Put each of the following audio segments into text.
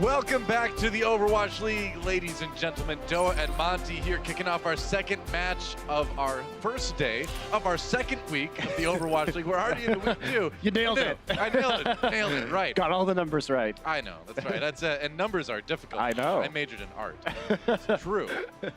Welcome back to the Overwatch League, ladies and gentlemen. Doa and Monty here, kicking off our second match of our first day of our second week of the Overwatch League. We're already in week 2. You nailed it. I nailed it. Nailed it. Right. Got all the numbers right. I know. That's right. That's and numbers are difficult. I know. I majored in art. It's true.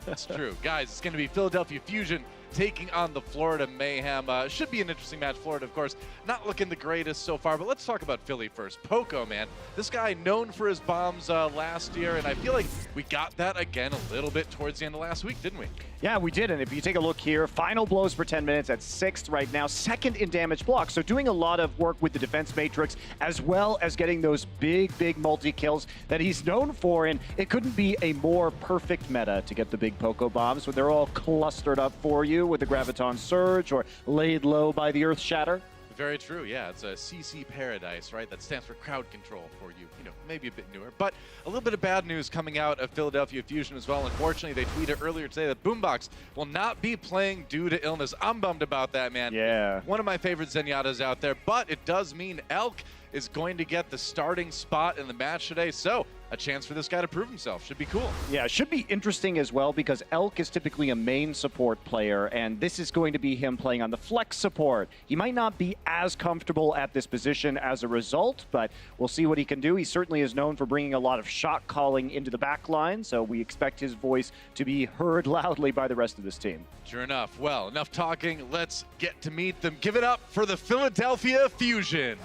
It's true. Guys, it's going to be Philadelphia Fusion taking on the Florida Mayhem. Should be an interesting match. Florida, of course, not looking the greatest so far, but let's talk about Philly first. Poco, man. This guy known for his bombs last year, and I feel like we got that again a little bit towards the end of last week, didn't we? Yeah, we did, and if you take a look here, final blows for 10 minutes at 6th right now, 2nd in damage block, so doing a lot of work with the defense matrix, as well as getting those big multi-kills that he's known for, and it couldn't be a more perfect meta to get the big Poco bombs when they're all clustered up for you with the Graviton Surge or laid low by the Earth Shatter. Very true, yeah. It's a CC Paradise, right? That stands for crowd control for you. You know, maybe a bit newer. But a little bit of bad news coming out of Philadelphia Fusion as well. Unfortunately, they tweeted earlier today that Boombox will not be playing due to illness. I'm bummed about that, man. Yeah. One of my favorite Zenyatta's out there, but it does mean Elk is going to get the starting spot in the match today. So a chance for this guy to prove himself. Should be cool. Yeah, it should be interesting as well because Elk is typically a main support player, and this is going to be him playing on the flex support. He might not be as comfortable at this position as a result, but we'll see what he can do. He certainly is known for bringing a lot of shot calling into the back line, so we expect his voice to be heard loudly by the rest of this team. Sure enough. Well, enough talking. Let's get to meet them. Give it up for the Philadelphia Fusion.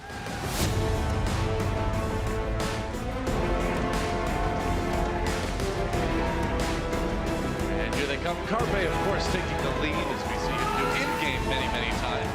Here they come. Carpe, of course, taking the lead as we see him do in-game many times.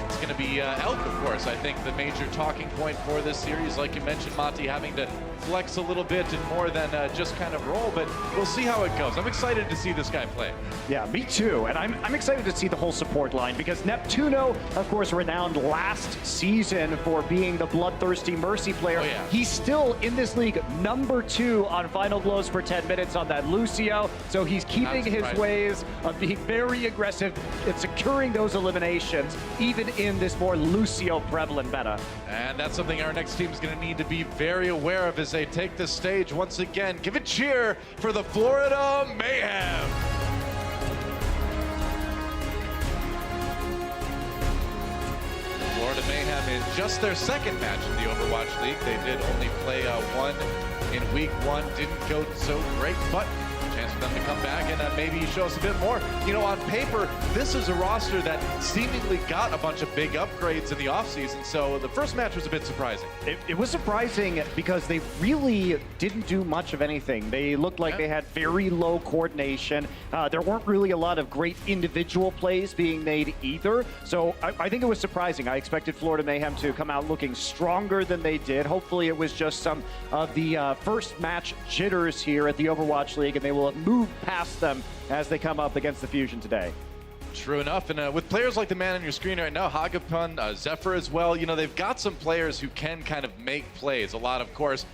It's going to be Elk, of course. I think the major talking point for this series, like you mentioned, Monty, having to flex a little bit and more than just kind of roll, but we'll see how it goes. I'm excited to see this guy play. Yeah, me too. And I'm excited to see the whole support line because Neptuno, of course, renowned last season for being the bloodthirsty Mercy player. Oh, yeah. He's still in this league #2 on final blows for 10 minutes on that Lucio. So he's keeping his ways of being very aggressive and securing those eliminations, even in this more Lucio prevalent meta. And that's something our next team is going to need to be very aware of as they take the stage once again. Give a cheer for the Florida Mayhem. Florida Mayhem in just their second match in the Overwatch League. They did only play one in week 1. Didn't go so great, but chance for them to come back and maybe show us a bit more. You know, on paper, this is a roster that seemingly got a bunch of big upgrades in the offseason, so the first match was a bit surprising. It was surprising because they really didn't do much of anything. They looked like they had very low coordination. There weren't really a lot of great individual plays being made either, so I think it was surprising. I expected Florida Mayhem to come out looking stronger than they did. Hopefully it was just some of the first match jitters here at the Overwatch League, and they will move past them as they come up against the Fusion today. True enough, and with players like the man on your screen right now, Hagapun, Zephyr as well, you know, they've got some players who can kind of make plays. A lot, of course,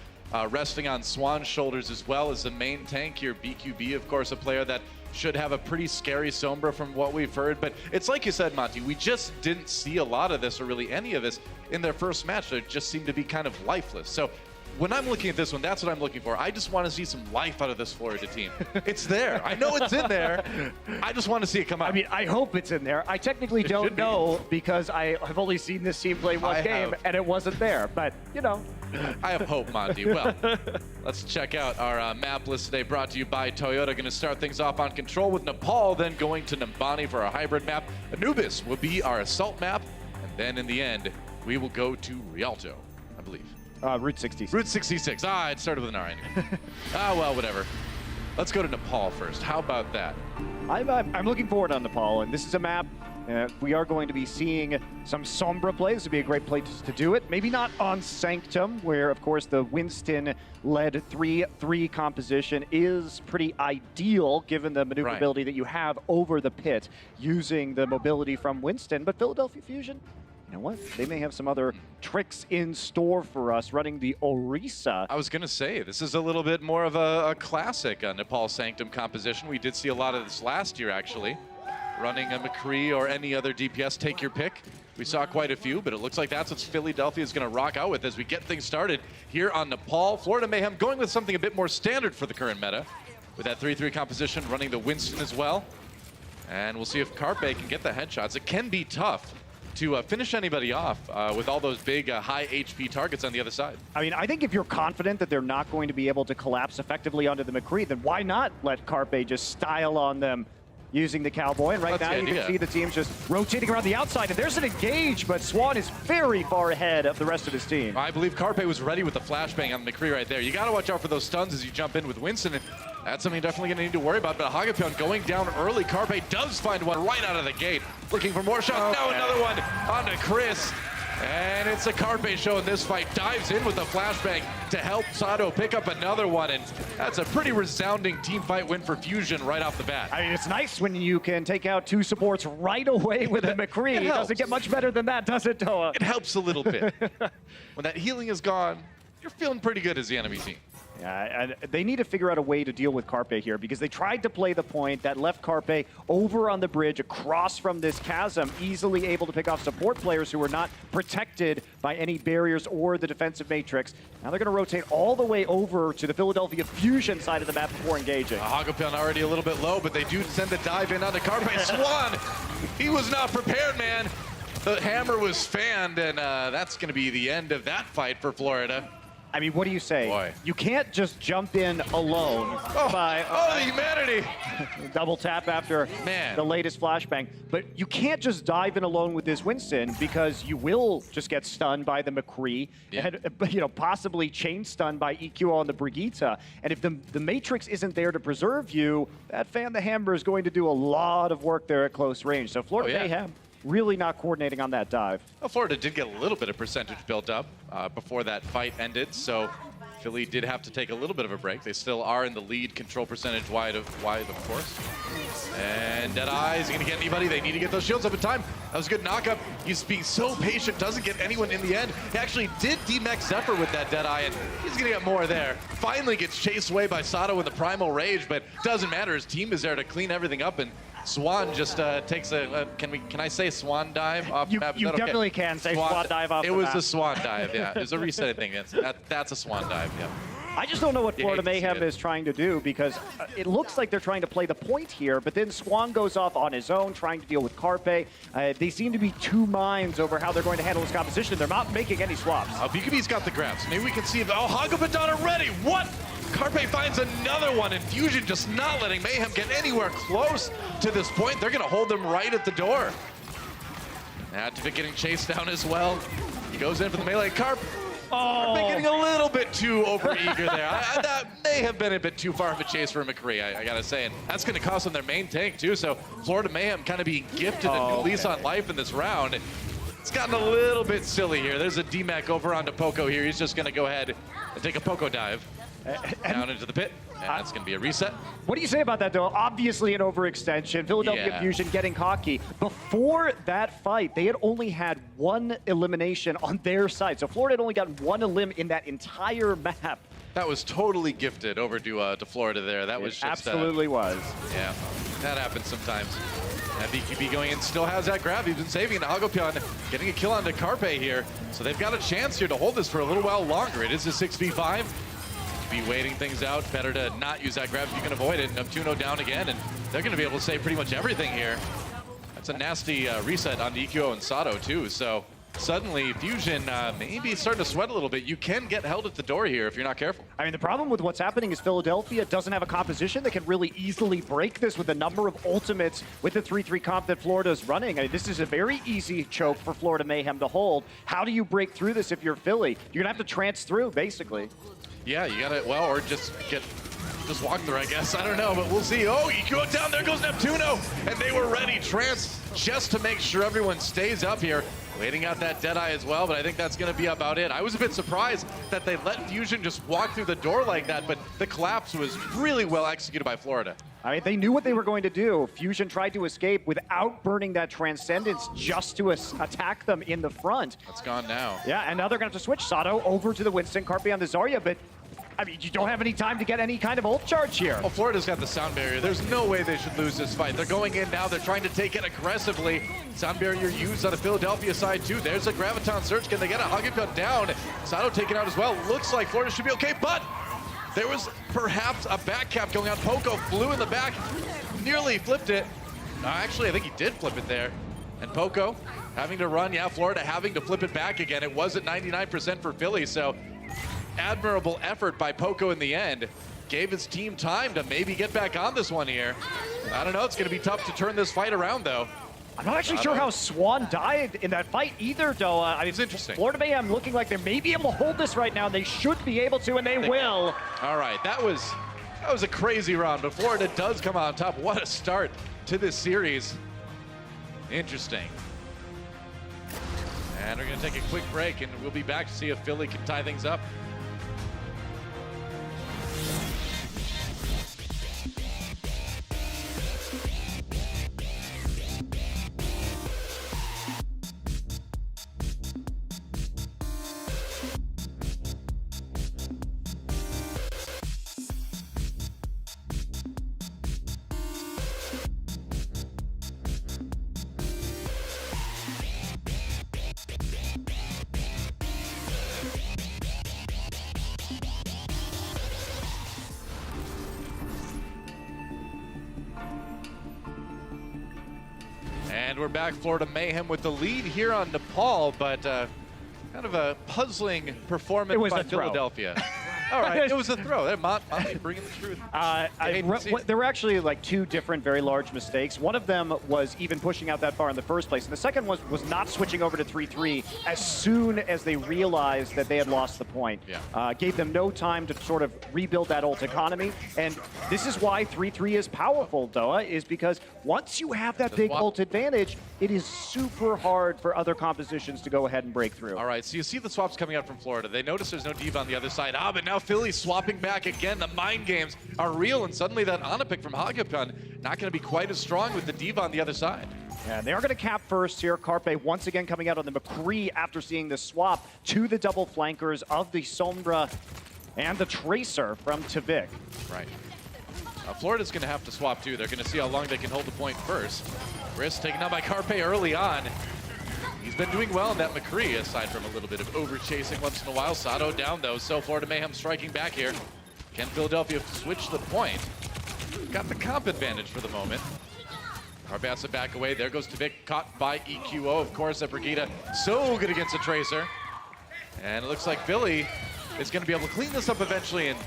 resting on Swan's shoulders as well as the main tank here. BQB, of course, a player that should have a pretty scary Sombra from what we've heard. But it's like you said, Monty, we just didn't see a lot of this or really any of this in their first match. They just seemed to be kind of lifeless. So when I'm looking at this one, that's what I'm looking for. I just want to see some life out of this Florida team. It's there. I know it's in there. I just want to see it come out. I mean, I hope it's in there. I technically don't know because I have only seen this team play one game and it wasn't there. But, you know. I have hope, Monty. Well, let's check out our map list today, brought to you by Toyota. Going to start things off on Control with Nepal, then going to Nambani for our hybrid map. Anubis will be our assault map. And then in the end, we will go to Rialto, I believe. Route 66. Route 66. It started with an R anyway. Well, whatever. Let's go to Nepal first. How about that? I'm looking forward on Nepal, and this is a map we are going to be seeing some Sombra plays. This would be a great place to do it. Maybe not on Sanctum, where, of course, the Winston-led 3-3 composition is pretty ideal, given the maneuverability that you have over the pit using the mobility from Winston. But Philadelphia Fusion, know what? They may have some other tricks in store for us running the Orisa. I was going to say, this is a little bit more of a classic Nepal Sanctum composition. We did see a lot of this last year, actually. Running a McCree or any other DPS, take your pick. We saw quite a few, but it looks like that's what Philadelphia is going to rock out with as we get things started here on Nepal. Florida Mayhem going with something a bit more standard for the current meta, with that 3-3 composition, running the Winston as well. And we'll see if Carpe can get the headshots. It can be tough to finish anybody off with all those big high HP targets on the other side. I mean, I think if you're confident that they're not going to be able to collapse effectively onto the McCree, then why not let Carpe just style on them using the Cowboy? And right now you can see the team's just rotating around the outside, and there's an engage, but Swan is very far ahead of the rest of his team. I believe Carpe was ready with the flashbang on the McCree right there. You got to watch out for those stuns as you jump in with Winston, and that's something you're definitely going to need to worry about. But Hagapion going down early. Carpe does find one right out of the gate, looking for more shots. Now another one onto Chris. And it's a Carpe show in this fight. Dives in with the flashbang to help Sato pick up another one. And that's a pretty resounding team fight win for Fusion right off the bat. I mean, it's nice when you can take out 2 supports right away with a McCree. It doesn't get much better than that, does it, Toa? It helps a little bit. When that healing is gone, you're feeling pretty good as the enemy team. Yeah, and they need to figure out a way to deal with Carpe here, because they tried to play the point that left Carpe over on the bridge across from this chasm, easily able to pick off support players who were not protected by any barriers or the defensive matrix. Now they're going to rotate all the way over to the Philadelphia Fusion side of the map before engaging. Hagapion already a little bit low, but they do send the dive in onto Carpe. Swan, he was not prepared, man. The hammer was fanned, and that's going to be the end of that fight for Florida. I mean, what do you say? Boy. You can't just jump in alone by the humanity! double tap after the latest flashbang. But you can't just dive in alone with this Winston, because you will just get stunned by the McCree and possibly chain stunned by EQ on the Brigitte. And if the Matrix isn't there to preserve you, that Fan the Hammer is going to do a lot of work there at close range. So Florida Mayhem really not coordinating on that dive. Well, Florida did get a little bit of percentage built up before that fight ended, so Philly did have to take a little bit of a break. They still are in the lead control percentage wide, of course. And Deadeye, is he going to get anybody? They need to get those shields up in time. That was a good knockup. He's being so patient, doesn't get anyone in the end. He actually did D-Max Zephyr with that Deadeye, and he's going to get more there. Finally gets chased away by Sato in the Primal Rage, but doesn't matter. His team is there to clean everything up, and Swan just takes a, can I say Swan dive off the map? You definitely can say Swan dive off the map. It was a Swan dive, yeah. It was a reset thing. That's a Swan dive, yeah. I just don't know what Florida Mayhem is trying to do, because it looks like they're trying to play the point here, but then Swan goes off on his own, trying to deal with Carpe. They seem to be two minds over how they're going to handle this composition. They're not making any swaps. BKB's got the grabs. Maybe we can see if, Hagapadana ready. What? Carpe finds another one, and Fusion just not letting Mayhem get anywhere close to this point. They're going to hold them right at the door. Activate getting chased down as well. He goes in for the melee. Carpe getting a little bit too overeager there. That may have been a bit too far of a chase for McCree, I gotta say. And that's going to cost them their main tank, too. So Florida Mayhem kind of being gifted a new lease on life in this round. It's gotten a little bit silly here. There's a D-Mac over onto Poco here. He's just going to go ahead and take a Poco dive down into the pit. And that's going to be a reset. What do you say about that, though? Obviously an overextension. Philadelphia Fusion getting cocky. Before that fight, they had only had one elimination on their side. So Florida had only gotten one elim in that entire map. That was totally gifted over to Florida there. That was just... absolutely was. Yeah, that happens sometimes. And BQB going in, still has that grab. He's been saving it. Hagapion getting a kill onto Carpe here. So they've got a chance here to hold this for a little while longer. It is a 6v5. Be waiting things out. Better to not use that grab if you can avoid it. Neptuno down again, and they're going to be able to save pretty much everything here. That's a nasty reset on EQO and Sato, too. So suddenly, Fusion maybe starting to sweat a little bit. You can get held at the door here if you're not careful. I mean, the problem with what's happening is Philadelphia doesn't have a composition that can really easily break this with the number of ultimates with the 3-3 comp that Florida's running. I mean, this is a very easy choke for Florida Mayhem to hold. How do you break through this if you're Philly? You're going to have to trance through, basically. Yeah, you gotta, or just walk through, I guess. I don't know, but we'll see. Oh, you go down, there goes Neptuno, and they were ready. Trance just to make sure everyone stays up here. Waiting out that Deadeye as well, but I think that's going to be about it. I was a bit surprised that they let Fusion just walk through the door like that, but the collapse was really well executed by Florida. I mean, they knew what they were going to do. Fusion tried to escape without burning that Transcendence just to attack them in the front. That's gone now. Yeah, and now they're going to have to switch Sato over to the Winston, Carpe on the Zarya, but I mean, you don't have any time to get any kind of ult charge here. Well, Florida's got the sound barrier. There's no way they should lose this fight. They're going in now. They're trying to take it aggressively. Sound barrier used on the Philadelphia side, too. There's a Graviton Surge. Can they get a Hugget down? Sato taken out as well. Looks like Florida should be okay, but there was perhaps a back cap going on. Poco flew in the back, nearly flipped it. Actually, I think he did flip it there. And Poco having to run. Yeah, Florida having to flip it back again. It was at 99% for Philly, so admirable effort by Poco in the end. Gave his team time to maybe get back on this one here. I don't know, it's going to be tough to turn this fight around, though. I'm not actually sure how Swan died in that fight either, though. I mean, it's interesting. Florida Mayhem looking like they may be able to hold this right now. They should be able to, and they will. All right, that was a crazy round, but Florida does come out on top. What a start to this series. Interesting. And we're going to take a quick break, and we'll be back to see if Philly can tie things up. And we're back, Florida Mayhem with the lead here on Nepal, but kind of a puzzling performance by Philadelphia. All right, it was a throw. Monty bringing the truth. There were actually like two different very large mistakes. One of them was even pushing out that far in the first place. And the second was not switching over to 3-3 as soon as they realized that they had lost the point. Yeah. Gave them no time to sort of rebuild that ult economy. And this is why 3-3 is powerful, Doa, is because once you have that big ult advantage, it is super hard for other compositions to go ahead and break through. All right, so you see the swaps coming out from Florida. They notice there's no D.Va on the other side. But now Philly's swapping back again. The mind games are real, and suddenly that Ana pick from Hagapun not going to be quite as strong with the D.Va on the other side. Yeah, they are going to cap first here. Carpe once again coming out on the McCree after seeing the swap to the double flankers of the Sombra and the Tracer from Tavik. Right. Florida's going to have to swap too. They're going to see how long they can hold the point first. Risk taken out by Carpe early on. He's been doing well in that McCree, aside from a little bit of over-chasing once in a while. Sato down, though, so Florida Mayhem striking back here. Can Philadelphia switch the point? Got the comp advantage for the moment. Carpe has to back away. There goes Tavik, caught by EQO, of course, at Brigitte. So good against a Tracer. And it looks like Philly is going to be able to clean this up eventually and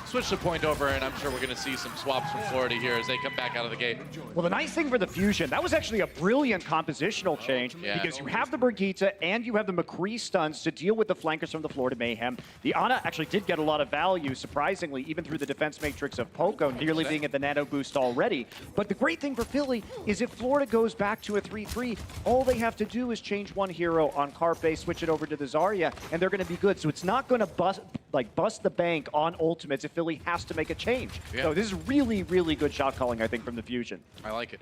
switch the point over, and I'm sure we're going to see some swaps from Florida here as they come back out of the gate. Well, the nice thing for the Fusion, that was actually a brilliant compositional change because you have the Brigitte and you have the McCree stuns to deal with the flankers from the Florida Mayhem. The Ana actually did get a lot of value, surprisingly, even through the defense matrix of Poco, nearly being at the nano boost already. But the great thing for Philly is if Florida goes back to a 3-3, all they have to do is change one hero on Carpe, switch it over to the Zarya, and they're going to be good. So it's not going to bust the bank on ultimates if Philly has to make a change. Yeah. So this is really, really good shot calling, I think, from the Fusion. I like it.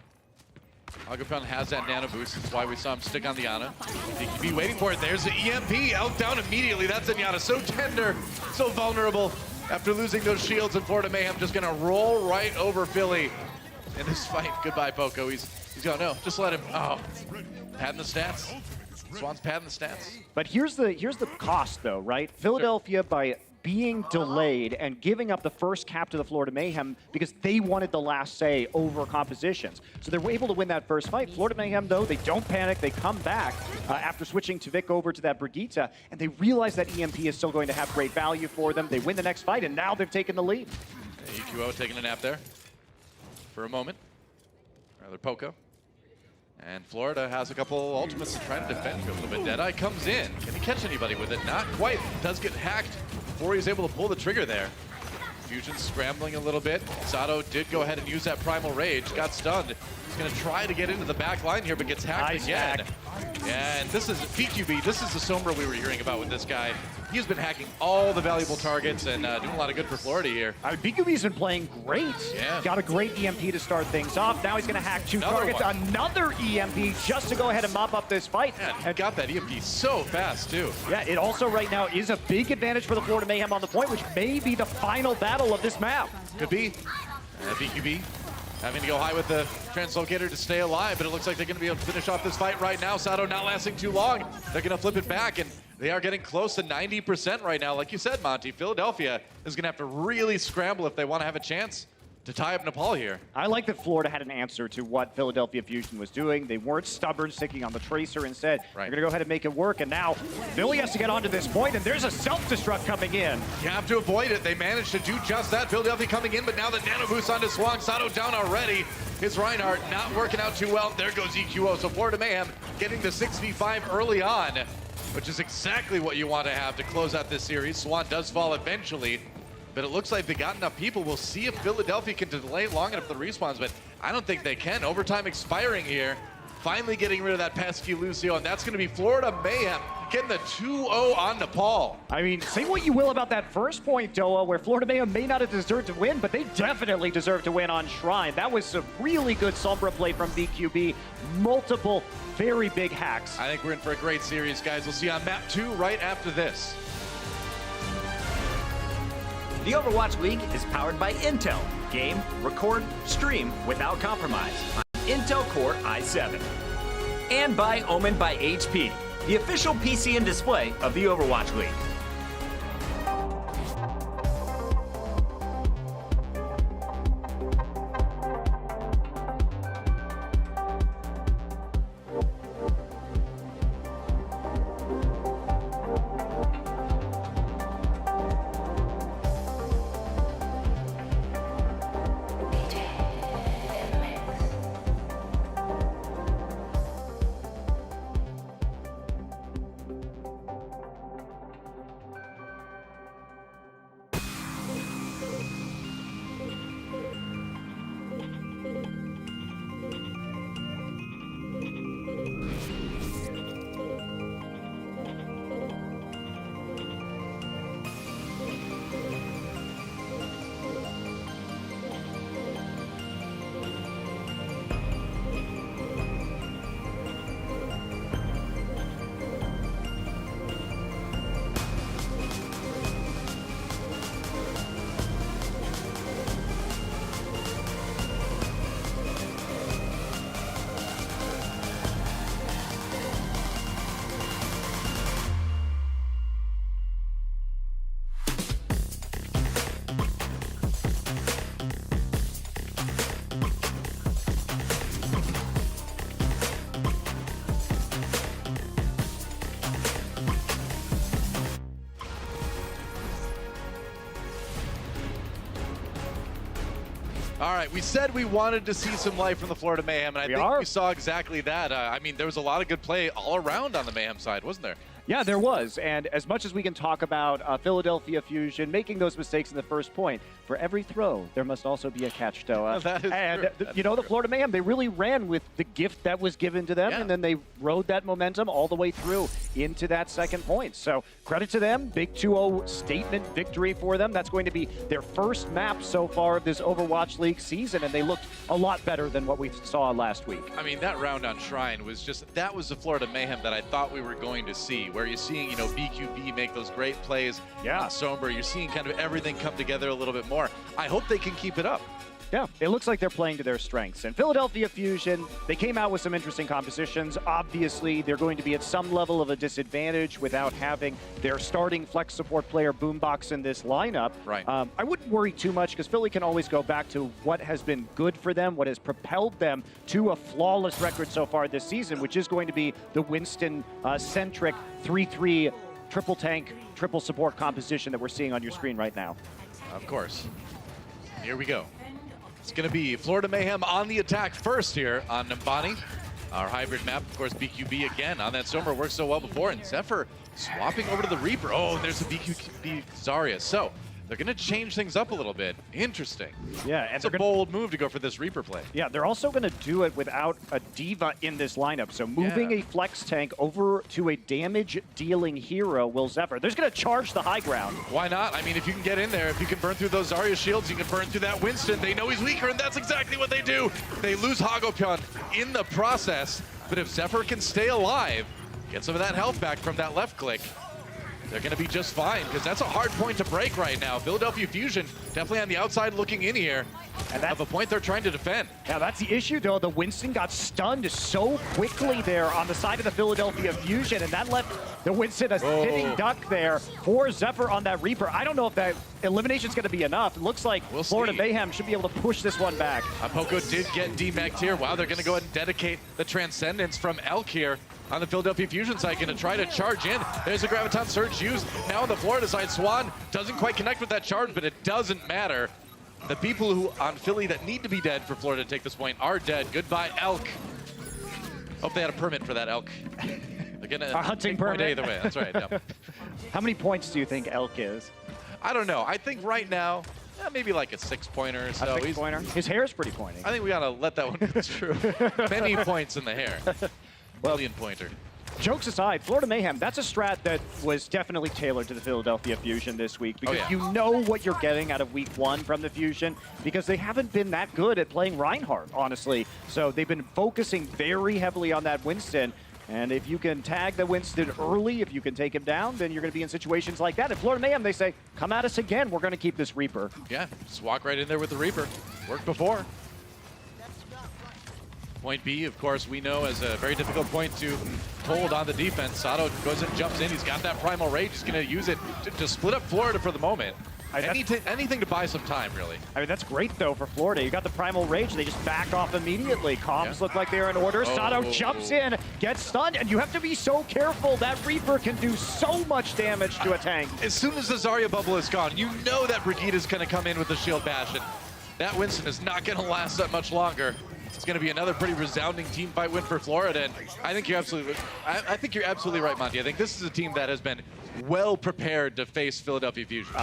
Hagapun has that nano boost. That's why we saw him stick on the Ana. He could be waiting for it. There's the EMP out down immediately. That's Zenyatta. So tender, so vulnerable. After losing those shields, and Florida Mayhem just gonna roll right over Philly in this fight. Goodbye, Poco. He's going, no, just let him. Oh, padding the stats. Swan's padding the stats. But here's the cost, though, right? Philadelphia, by being delayed and giving up the first cap to the Florida Mayhem because they wanted the last say over compositions. So they were able to win that first fight. Florida Mayhem, though, they don't panic. They come back after switching Tavik over to that Brigitte, and they realize that EMP is still going to have great value for them. They win the next fight, and now they've taken the lead. EQO taking a nap there for a moment. Rather Poco. And Florida has a couple ultimates to try to defend for a little bit. Deadeye comes in. Can he catch anybody with it? Not quite. Does get hacked before he's able to pull the trigger there. Fusion scrambling a little bit. Sato did go ahead and use that Primal Rage. Got stunned. He's going to try to get into the back line here, but gets hacked again. Yeah, and this is BQB. This is the Sombra we were hearing about with this guy. He's been hacking all the valuable targets and doing a lot of good for Florida here. BQB's been playing great. Yeah. Got a great EMP to start things off. Now he's going to hack two targets. Another EMP just to go ahead and mop up this fight. Yeah, and got that EMP so fast, too. Yeah, it also right now is a big advantage for the Florida Mayhem on the point, which may be the final battle of this map. Could be. BQB having to go high with the translocator to stay alive, but it looks like they're going to be able to finish off this fight right now. Sato not lasting too long. They're going to flip it back, and they are getting close to 90% right now. Like you said, Monty, Philadelphia is going to have to really scramble if they want to have a chance to tie up Nepal here. I like that Florida had an answer to what Philadelphia Fusion was doing. They weren't stubborn, sticking on the Tracer. Instead, they're going to go ahead and make it work. And now Philly has to get onto this point, and there's a self-destruct coming in. You have to avoid it. They managed to do just that. Philadelphia coming in, but now the nano boost onto Swang. Sato down already. His Reinhardt not working out too well. There goes EQO. So Florida Mayhem getting the 6v5 early on, which is exactly what you want to have to close out this series. Swan does fall eventually, but it looks like they got enough people. We'll see if Philadelphia can delay long enough for the respawns, but I don't think they can. Overtime expiring here. Finally getting rid of that pesky Lucio, and that's going to be Florida Mayhem getting the 2-0 on Nepal. I mean, say what you will about that first point, Doa, where Florida Mayhem may not have deserved to win, but they definitely deserve to win on Shrine. That was some really good Sombra play from BQB. Multiple very big hacks. I think we're in for a great series, guys. We'll see you on map 2 right after this. The Overwatch League is powered by Intel. Game, record, stream without compromise on Intel Core i7. And by Omen by HP, the official PC and display of the Overwatch League. All right, we said we wanted to see some life from the Florida Mayhem, and I think we saw exactly that. I mean, there was a lot of good play all around on the Mayhem side, wasn't there? Yeah, there was. And as much as we can talk about Philadelphia Fusion making those mistakes in the first point, for every throw, there must also be a catch, Doa. That is true. You know, the Florida Mayhem, they really ran with the gift that was given to them, and then they rode that momentum all the way through into that second point. So credit to them. Big 2-0 statement victory for them. That's going to be their first map so far of this Overwatch League season, and they looked a lot better than what we saw last week. I mean, that round on Shrine was just, that was the Florida Mayhem that I thought we were going to see, where you're seeing, you know, BQB make those great plays on Sombra. You're seeing kind of everything come together a little bit more. I hope they can keep it up. Yeah, it looks like they're playing to their strengths. And Philadelphia Fusion, they came out with some interesting compositions. Obviously, they're going to be at some level of a disadvantage without having their starting flex support player Boombox in this lineup. Right. I wouldn't worry too much because Philly can always go back to what has been good for them, what has propelled them to a flawless record so far this season, which is going to be the Winston-centric 3-3 triple tank, triple support composition that we're seeing on your screen right now. Of course. Here we go. It's going to be Florida Mayhem on the attack first here on Nambani. Our hybrid map, of course, BQB again on that Sombra worked so well before. And Zephyr swapping over to the Reaper. Oh, there's a BQB Zarya. So They're going to change things up a little bit. Interesting. Yeah, and It's a bold move to go for this Reaper play. Yeah, they're also going to do it without a diva in this lineup. So moving a flex tank over to a damage-dealing hero, Will Zephyr. They're just going to charge the high ground. Why not? I mean, if you can get in there, if you can burn through those Zarya shields, you can burn through that Winston. They know he's weaker, and that's exactly what they do. They lose Hagopyeon in the process, but if Zephyr can stay alive, get some of that health back from that left click, they're going to be just fine, because that's a hard point to break right now. Philadelphia Fusion definitely on the outside looking in here. And that's a point they're trying to defend. Yeah, that's the issue, though. The Winston got stunned so quickly there on the side of the Philadelphia Fusion, and that left the Winston a sitting duck there for Zephyr on that Reaper. I don't know if that elimination's going to be enough. It looks like Florida Mayhem should be able to push this one back. Poco did get demegged here. Wow, they're going to go ahead and dedicate the Transcendence from Elk here on the Philadelphia Fusion side, going to try to charge in. There's a Graviton Surge used. Now on the Florida side, Swan doesn't quite connect with that charge, but it doesn't matter. The people who on Philly that need to be dead for Florida to take this point are dead. Goodbye, Elk. Hope they had a permit for that, Elk. They're going to hunting permit. Either way, that's right. Yeah. How many points do you think Elk is? I don't know. I think right now, maybe like a 6-pointer or so. A 6-pointer? His hair's pretty pointy. I think we got to let that one go through. Many points in the hair. Million pointer. Jokes aside, Florida Mayhem, that's a strat that was definitely tailored to the Philadelphia Fusion this week, because you know what you're getting out of week 1 from the Fusion, because they haven't been that good at playing Reinhardt, honestly. So they've been focusing very heavily on that Winston. And if you can tag the Winston early, if you can take him down, then you're going to be in situations like that. At Florida Mayhem, they say, come at us again. We're going to keep this Reaper. Yeah, just walk right in there with the Reaper. Worked before. Point B, of course, we know is a very difficult point to hold on the defense. Sato goes and jumps in. He's got that Primal Rage. He's going to use it to split up Florida for the moment. Anything to buy some time, really. I mean, that's great, though, for Florida. You got the Primal Rage. They just back off immediately. Comms look like they're in order. Sato jumps in, gets stunned, and you have to be so careful. That Reaper can do so much damage to a tank. As soon as the Zarya bubble is gone, you know that Brigitte's going to come in with the Shield Bash, and that Winston is not going to last that much longer. It's going to be another pretty resounding team fight win for Florida, and I think you're absolutely right, Monty. I think this is a team that has been well prepared to face Philadelphia Fusion.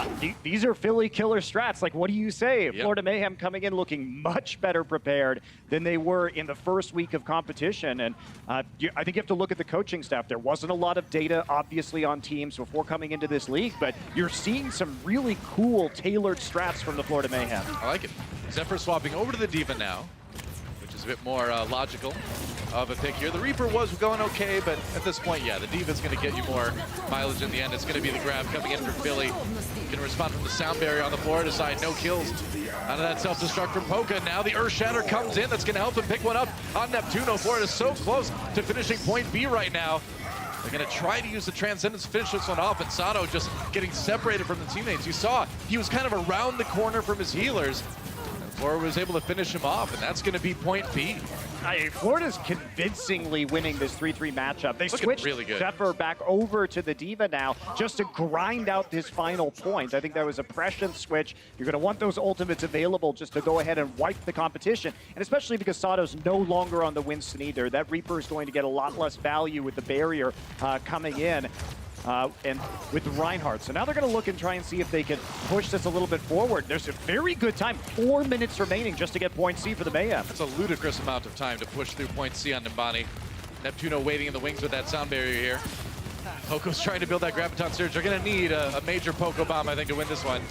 These are Philly killer strats. Like, what do you say? Yep. Florida Mayhem coming in looking much better prepared than they were in the first week of competition. And I think you have to look at the coaching staff. There wasn't a lot of data, obviously, on teams before coming into this league, but you're seeing some really cool, tailored strats from the Florida Mayhem. I like it. Zephyr swapping over to the Diva now, which is a bit more logical of a pick here. The Reaper was going okay, but at this point, yeah, the Diva's going to get you more mileage in the end. It's going to be the grab coming in for Philly. Can respond from the sound barrier on the Florida side. No kills out of that self-destruct from Poca. Now the Earth Shatter comes in. That's going to help him pick one up on Neptuno. Florida's so close to finishing point B right now. They're going to try to use the Transcendence to finish this one off, and Sato just getting separated from the teammates. You saw he was kind of around the corner from his healers. Florida was able to finish him off, and that's going to be point B. Florida's convincingly winning this 3-3 matchup. They switched really good. Zephyr back over to the Diva now just to grind out this final point. I think that was a prescient switch. You're going to want those ultimates available just to go ahead and wipe the competition, and especially because Sato's no longer on the Winston either. That Reaper is going to get a lot less value with the barrier coming in. And with the Reinhardt. So now they're going to look and try and see if they can push this a little bit forward. There's a very good time, 4 minutes remaining just to get point C for the Mayhem. That's a ludicrous amount of time to push through point C on Nimbani. Neptuno waiting in the wings with that sound barrier here. Poco's trying to build that Graviton Surge. They're going to need a major Poco bomb, I think, to win this one.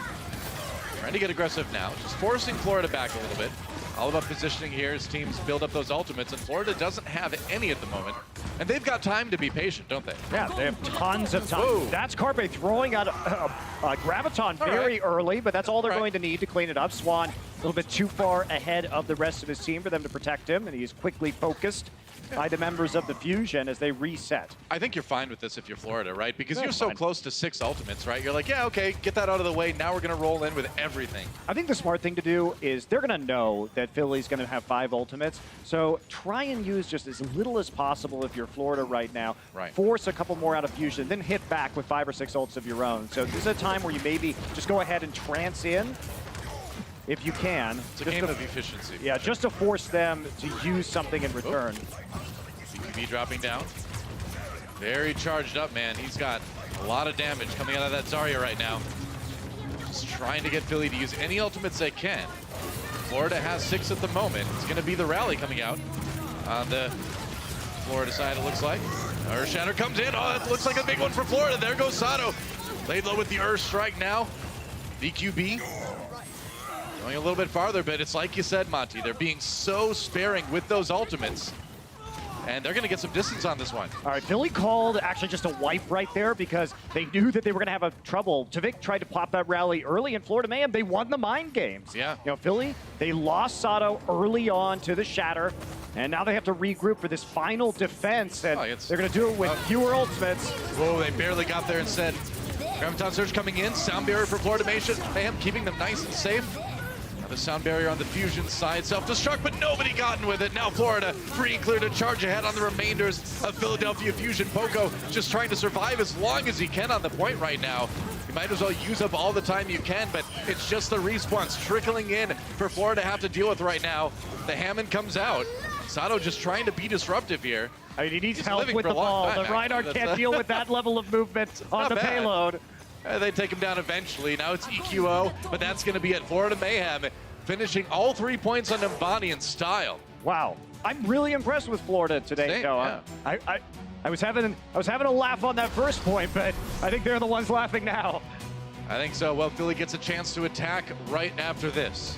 Trying to get aggressive now, just forcing Florida back a little bit. All about positioning here as teams build up those ultimates, and Florida doesn't have any at the moment. And they've got time to be patient, don't they? Yeah, they have tons of time. Whoa. That's Carpe throwing out a Graviton very early, but that's all they're going to need to clean it up. Swan a little bit too far ahead of the rest of his team for them to protect him, and he's quickly focused by the members of the Fusion as they reset. I think you're fine with this if you're Florida, right? Because you're so close to 6 ultimates, right? You're like, yeah, okay, get that out of the way. Now we're going to roll in with everything. I think the smart thing to do is they're going to know that Philly's going to have 5 ultimates. So try and use just as little as possible if you're Florida right now. Right. Force a couple more out of Fusion, then hit back with 5 or 6 ults of your own. So this is a time where you maybe just go ahead and trance in if you can. It's a game of efficiency. Yeah, just to force them to use something in return. BKB dropping down. Very charged up, man. He's got a lot of damage coming out of that Zarya right now. Just just trying to get Philly to use any ultimates they can. Florida has 6 at the moment. It's going to be the rally coming out on the Florida side, it looks like. Earth Shatter comes in. Oh, that looks like a big one for Florida. There goes Sato. Laid low with the Earth Strike now. BQB going a little bit farther, but it's like you said, Monty. They're being so sparing with those ultimates. And they're going to get some distance on this one. All right, Philly called actually just a wipe right there because they knew that they were going to have a trouble. Tavik tried to pop that rally early in Florida Mayhem. They won the mind games. Yeah. You know, Philly, they lost Sato early on to the Shatter, and now they have to regroup for this final defense, and they're going to do it with fewer ultimates. Whoa, they barely got there instead. Graviton Surge coming in. Sound barrier for Florida Mayhem, keeping them nice and safe. The sound barrier on the Fusion side, self-destruct, but nobody gotten with it. Now Florida free and clear to charge ahead on the remainders of Philadelphia Fusion. Poco just trying to survive as long as he can on the point right now. You might as well use up all the time you can, but it's just the respawns trickling in for Florida to have to deal with right now. The Hammond comes out. Sato just trying to be disruptive here. I mean, he needs help with the ball. The Reinhardt can't deal with that level of movement on the payload. They take him down eventually. Now it's EQO, but that's going to be it. Florida Mayhem finishing all 3 points on Nambani in style. Wow, I'm really impressed with Florida today. Yeah. I was having a laugh on that first point, but I think they're the ones laughing now. I think so. Well, Philly gets a chance to attack right after this.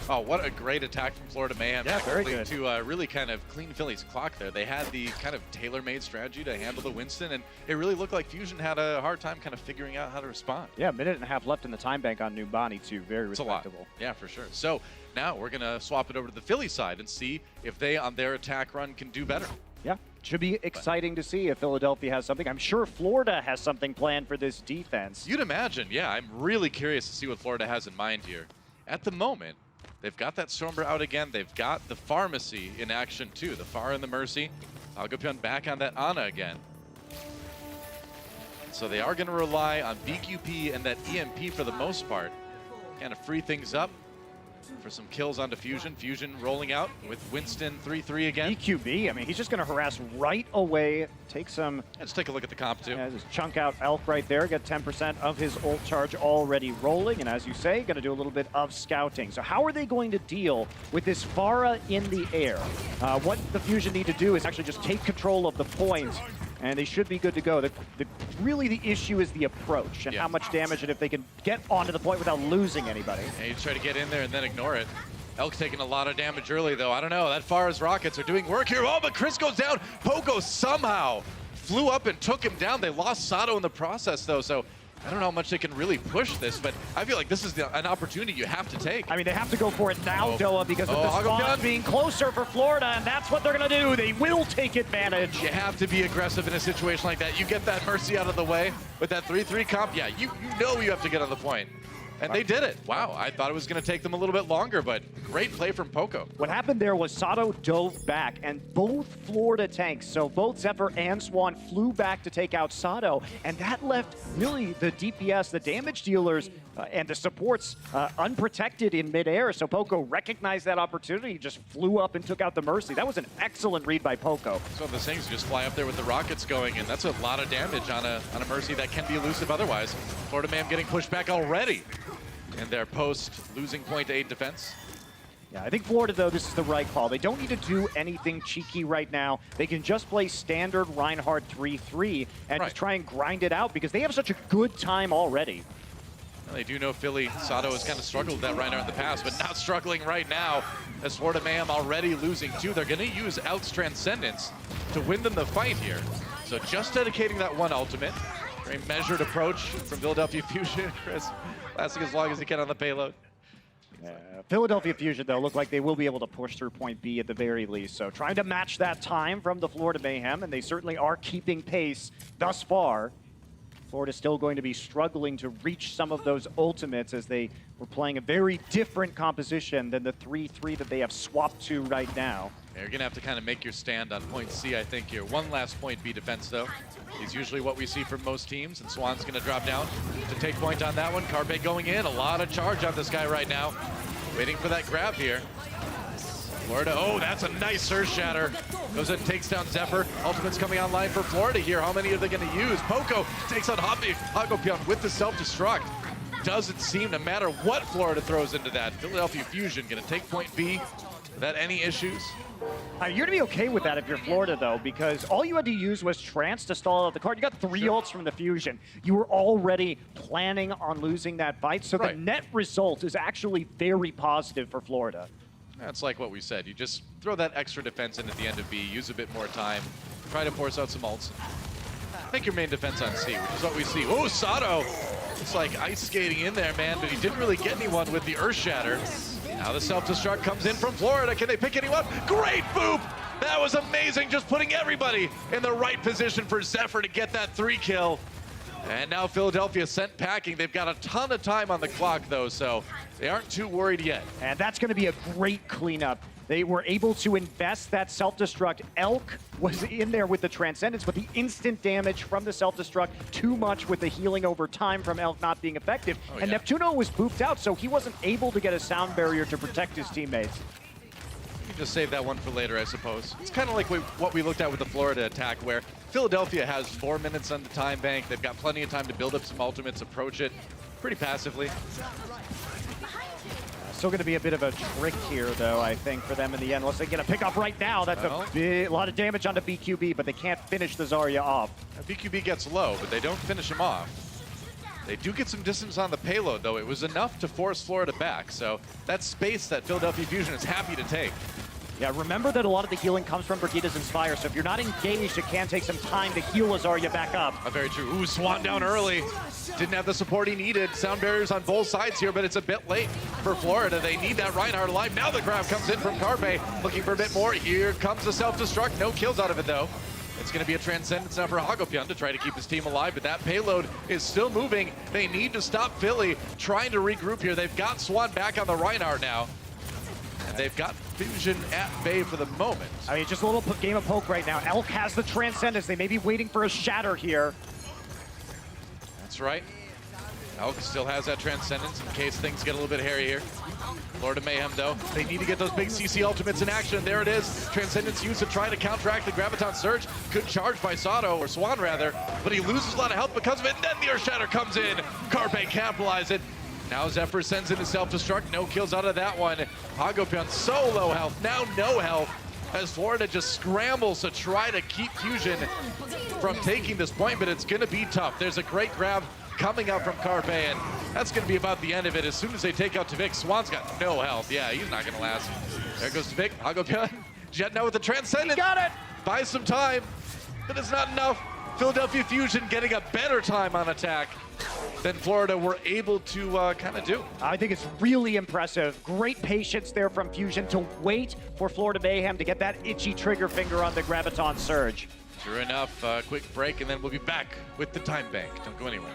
Oh, what a great attack from Florida Mayhem. Yeah, very good. To really kind of clean Philly's clock there. They had the kind of tailor-made strategy to handle the Winston, and it really looked like Fusion had a hard time kind of figuring out how to respond. Yeah, a minute and a half left in the time bank on Nubani, too. Very It's respectable. a lot. Yeah, for sure. So now we're going to swap it over to the Philly side and see if they, on their attack run, can do better. Yeah, should be exciting to see if Philadelphia has something. I'm sure Florida has something planned for this defense. You'd imagine, yeah. I'm really curious to see what Florida has in mind here. At the moment, they've got that Stormbreaker out again. They've got the Pharmacy in action too. The Pharah and the Mercy. Algopion back on that Ana again. So they are going to rely on BQP and that EMP for the most part. Kind of free things up for some kills onto Fusion. Fusion rolling out with Winston 3-3 again. BQB, I mean, he's just going to harass right away. Take some... Let's take a look at the comp too. Yeah, just chunk out Elk right there. Get 10% of his ult charge already rolling. And as you say, going to do a little bit of scouting. So how are they going to deal with this Pharah in the air? What the Fusion need to do is actually just take control of the point, and they should be good to go. Really the issue is the approach and how much damage, and if they can get onto the point without losing anybody. Yeah, you try to get in there and then ignore it. Elk's taking a lot of damage early, though. I don't know. That Pharah's rockets are doing work here. Oh, but Chris goes down. Poco somehow flew up and took him down. They lost Sato in the process, though, so I don't know how much they can really push this, but I feel like this is an opportunity you have to take. I mean, they have to go for it now, Doa, because of the spawn being closer for Florida, and that's what they're going to do. They will take advantage. You have to be aggressive in a situation like that. You get that Mercy out of the way with that 3-3 comp. Yeah, you know you have to get on the point. And they did it. Wow, I thought it was going to take them a little bit longer, but great play from Poco. What happened there was Sato dove back, and both Florida tanks, so both Zephyr and Swan, flew back to take out Sato, and that left really the DPS, the damage dealers, and the supports unprotected in midair. So Poco recognized that opportunity, just flew up and took out the Mercy. That was an excellent read by Poco. So the things just fly up there with the rockets going, and that's a lot of damage on a Mercy that can be elusive otherwise. Florida Mayhem getting pushed back already in their post losing point 8 defense. Yeah, I think Florida, though, this is the right call. They don't need to do anything cheeky right now. They can just play standard Reinhardt 3-3 and just try and grind it out because they have such a good time already. Well, they do know Philly. Sato has kind of struggled with that Reinhardt in the past, but not struggling right now as Florida Mayhem already losing 2. They're going to use Elk's Transcendence to win them the fight here. So just dedicating that one ultimate. Very measured approach from Philadelphia Fusion. Chris lasting as long as he can on the payload. Philadelphia Fusion, though, look like they will be able to push through point B at the very least. So trying to match that time from the Florida Mayhem, and they certainly are keeping pace thus far. Florida's still going to be struggling to reach some of those ultimates as they were playing a very different composition than the 3-3 that they have swapped to right now. You're going to have to kind of make your stand on point C, I think, here. One last point B defense, though, is usually what we see from most teams, and Swan's going to drop down to take point on that one. Carpe going in. A lot of charge on this guy right now. Waiting for that grab here. Florida, oh, that's a nice Surge Shatter. Goes in, takes down Zephyr. Ultimate's coming online for Florida here. How many are they going to use? Poco takes on Hagopion with the self-destruct. Doesn't seem to matter what Florida throws into that. Philadelphia Fusion going to take point B without any issues. You're going to be okay with that if you're Florida, though, because all you had to use was Trance to stall out the card. You got 3 ults from the Fusion. You were already planning on losing that fight, so the net result is actually very positive for Florida. That's like what we said. You just throw that extra defense in at the end of B, use a bit more time, try to force out some ults. Make your main defense on C, which is what we see. Oh, Sato! It's like ice skating in there, man, but he didn't really get anyone with the Earth Shatter. Now the self-destruct comes in from Florida. Can they pick anyone? Great boop! That was amazing, just putting everybody in the right position for Zephyr to get that 3 kill. And now Philadelphia sent packing. They've got a ton of time on the clock, though, so they aren't too worried yet. And that's going to be a great cleanup. They were able to invest that self-destruct. Elk was in there with the Transcendence, but the instant damage from the self-destruct, too much with the healing over time from Elk not being effective. And Neptuno was booped out, so he wasn't able to get a sound barrier to protect his teammates. You can just save that one for later, I suppose. It's kind of like what we looked at with the Florida attack, where Philadelphia has 4 minutes on the time bank. They've got plenty of time to build up some ultimates, approach it pretty passively. Still going to be a bit of a trick here, though, I think, for them in the end. Unless they get a pickup right now, that's a lot of damage onto BQB, but they can't finish the Zarya off. BQB gets low, but they don't finish him off. They do get some distance on the payload, though. It was enough to force Florida back, so that's space that Philadelphia Fusion is happy to take. Yeah, remember that a lot of the healing comes from Brigida's Inspire, so if you're not engaged, it can take some time to heal Zarya back up. Very true. Ooh, Swan down early. Didn't have the support he needed. Sound barriers on both sides here, but it's a bit late for Florida. They need that Reinhardt alive. Now the grab comes in from Carpe, looking for a bit more. Here comes the self-destruct. No kills out of it, though. It's going to be a Transcendence now for Hagopion to try to keep his team alive, but that payload is still moving. They need to stop Philly trying to regroup here. They've got Swan back on the Reinhardt now. And they've got Fusion at bay for the moment. I mean, just a little game of poke right now. Elk has the Transcendence. They may be waiting for a Shatter here. That's right. Elk still has that Transcendence in case things get a little bit hairy here. Florida Mayhem, though, they need to get those big CC ultimates in action. There it is. Transcendence used to try to counteract the Graviton Surge. Good charge by Sato, or Swan rather, but he loses a lot of health because of it. And then the Earth Shatter comes in. Carpe capitalize it. Now Zephyr sends in a self-destruct. No kills out of that one. Hagopion so low health, now no health, as Florida just scrambles to try to keep Fusion from taking this point, but it's going to be tough. There's a great grab coming up from Carpe, and that's going to be about the end of it. As soon as they take out Tavik, Swan's got no health. Yeah, he's not going to last. There goes Tavik. Hagopion. Jet now with the Transcendence. He got it! Buys some time, but it's not enough. Philadelphia Fusion getting a better time on attack than Florida were able to kind of do. I think it's really impressive. Great patience there from Fusion to wait for Florida Mayhem to get that itchy trigger finger on the Graviton Surge. Sure enough, quick break, and then we'll be back with the time bank. Don't go anywhere.